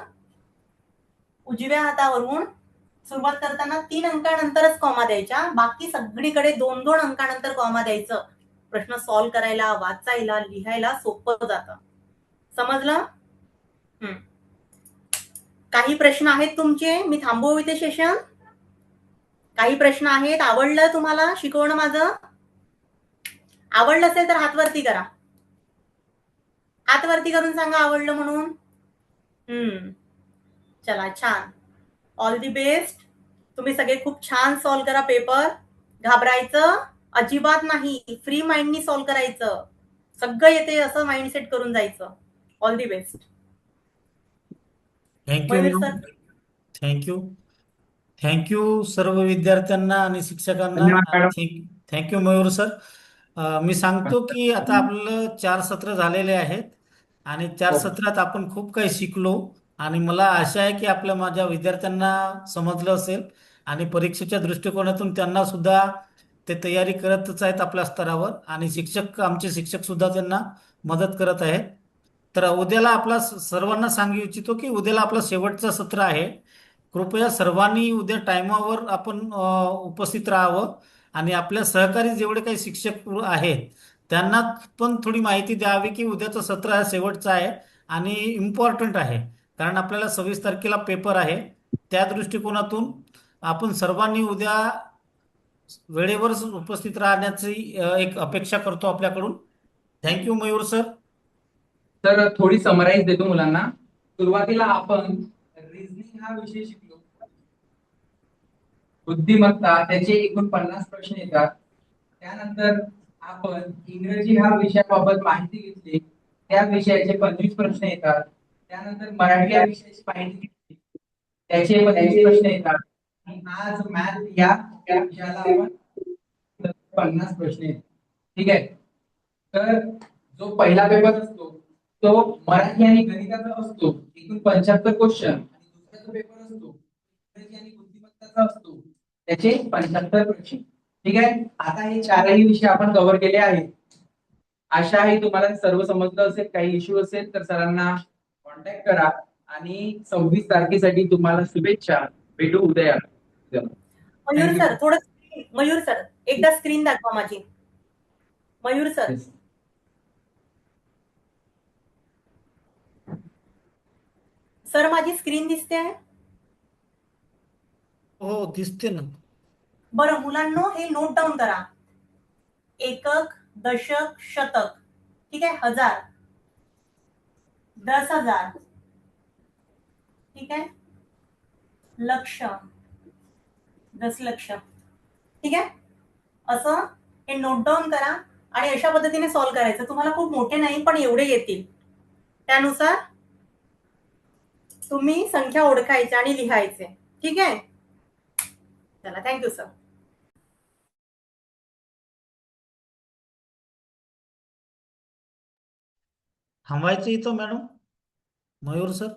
उजव्या हातावरून सुरुवात करताना 3 अंकानंतरच कॉमा द्यायच्या, बाकी सगळीकडे 2-2 अंकानंतर कॉमा द्यायचं. प्रश्न सॉल्व्ह करायला, वाचायला, लिहायला सोपं जातं. समजलं? काही प्रश्न आहेत तुमचे? मी थांबवू इथे सेशन. काही प्रश्न आहेत? आवडलं तुम्हाला शिकवणं माझं? आवडलं असेल तर हात वरती करा. हात वरती करून सांगा आवडलं म्हणून. चला, छान. All the best. तुम्ही सगळे खूप छान सॉल्व्ह करा पेपर. घाबरायचं अजिबात नाही, फ्री माइंडनी सॉल्व्ह करायचं. सगळं येते असं माइंडसेट करून जायचं. All the best. Thank you Mayur ma'am. Sir. Thank you. Thank you सर्व विद्यार्थ्यांना आणि शिक्षकांना. धन्यवाद मॅडम. Thank you Mayur sir. मी सांगतो की आता आपलं 4 सत्र झालेले आहेत आणि 4 सत्रात आपण खूप काही शिकलो आणि मला आशा आहे की माझ्या विद्यार्थ्यांना समजलं असेल आणि परीक्षेच्या दृष्टिकोनातून त्यांना सुद्धा ते तयारी करतच आहेत आपल्या स्तरावर आणि आमचे शिक्षक सुद्धा त्यांना मदत करत आहेत. तर उद्याला सर्वांना सांगू इच्छितो की उद्याला आपलं शेवटचं सत्र आहे. कृपया सर्वांनी उद्या टायमावर आपण उपस्थित राहावं आणि आपल्या सहकारी जेवढे काही शिक्षक आहेत त्यांना पण थोडी माहिती द्यावी की उद्याचं सत्र हा शेवटचं आहे आणि इम्पॉर्टंट आहे, कारण आपल्याला 26 तारखेला पेपर आहे. त्या दृष्टिकोनातून आपण सर्वांनी उद्या वेळेवर उपस्थित राहण्याची एक अपेक्षा करतो आपल्याकडून. Thank you Mayur sir. तर थोडी समराईज देतो मुलांना. सुरुवातीला आपण रिझनिंग हा विषय शिकलो. बुद्धिमत्ता, त्याचे एकूण 50 प्रश्न येतात. त्यानंतर आपण इंग्रजी हा विषयाबाबत माहिती घेतली, त्या विषयाचे 25 प्रश्न येतात. त्यानंतर मराठी या विषयाची माहिती घेतली, त्याचे 25 प्रश्न येतात. आणि आज मॅथ या विषयाला आपण 50 प्रश्न येतात. ठीक आहे, तर जो पहिला पेपर असतो तो मराठी आणि गणिताचा असतो, एकूण 75 क्वेश्चन. आणि दुसरा जो पेपर असतो इंग्रजी आणि बुद्धिमत्ताचा असतो, त्याचे 75 प्रश्न. ठीक आहे, आता हे 4ही विषय आपण कव्हर केले आहेत. आशा आहे तुम्हाला सर्व समजलं असेल. काही इश्यू असेल तर सरांना कॉन्टॅक्ट करा आणि 26 तारखेसाठी तुम्हाला शुभेच्छा. भेटू उद्या. मयूर सर मयूर सर एकदा स्क्रीन दाखवा माझी. मयूर सर, सर माझी स्क्रीन दिसते आहे? हो, दिसते ना. बरं मुलांनो, हे नोट डाऊन करा. एकक, दशक, शतक. ठीक आहे, हजार, 10,000. ठीक आहे, लक्ष, दशलक्ष. ठीक आहे, असं हे नोट डाऊन करा आणि अशा पद्धतीने सॉल्व्ह करायचं. तुम्हाला खूप मोठे नाही पण एवढे येतील. त्यानुसार तुम्ही संख्या ओळखायच्या आणि लिहायचे. ठीक आहे, चला, थँक्यू सर. थांबायचं इथं मॅडम. मयूर सर.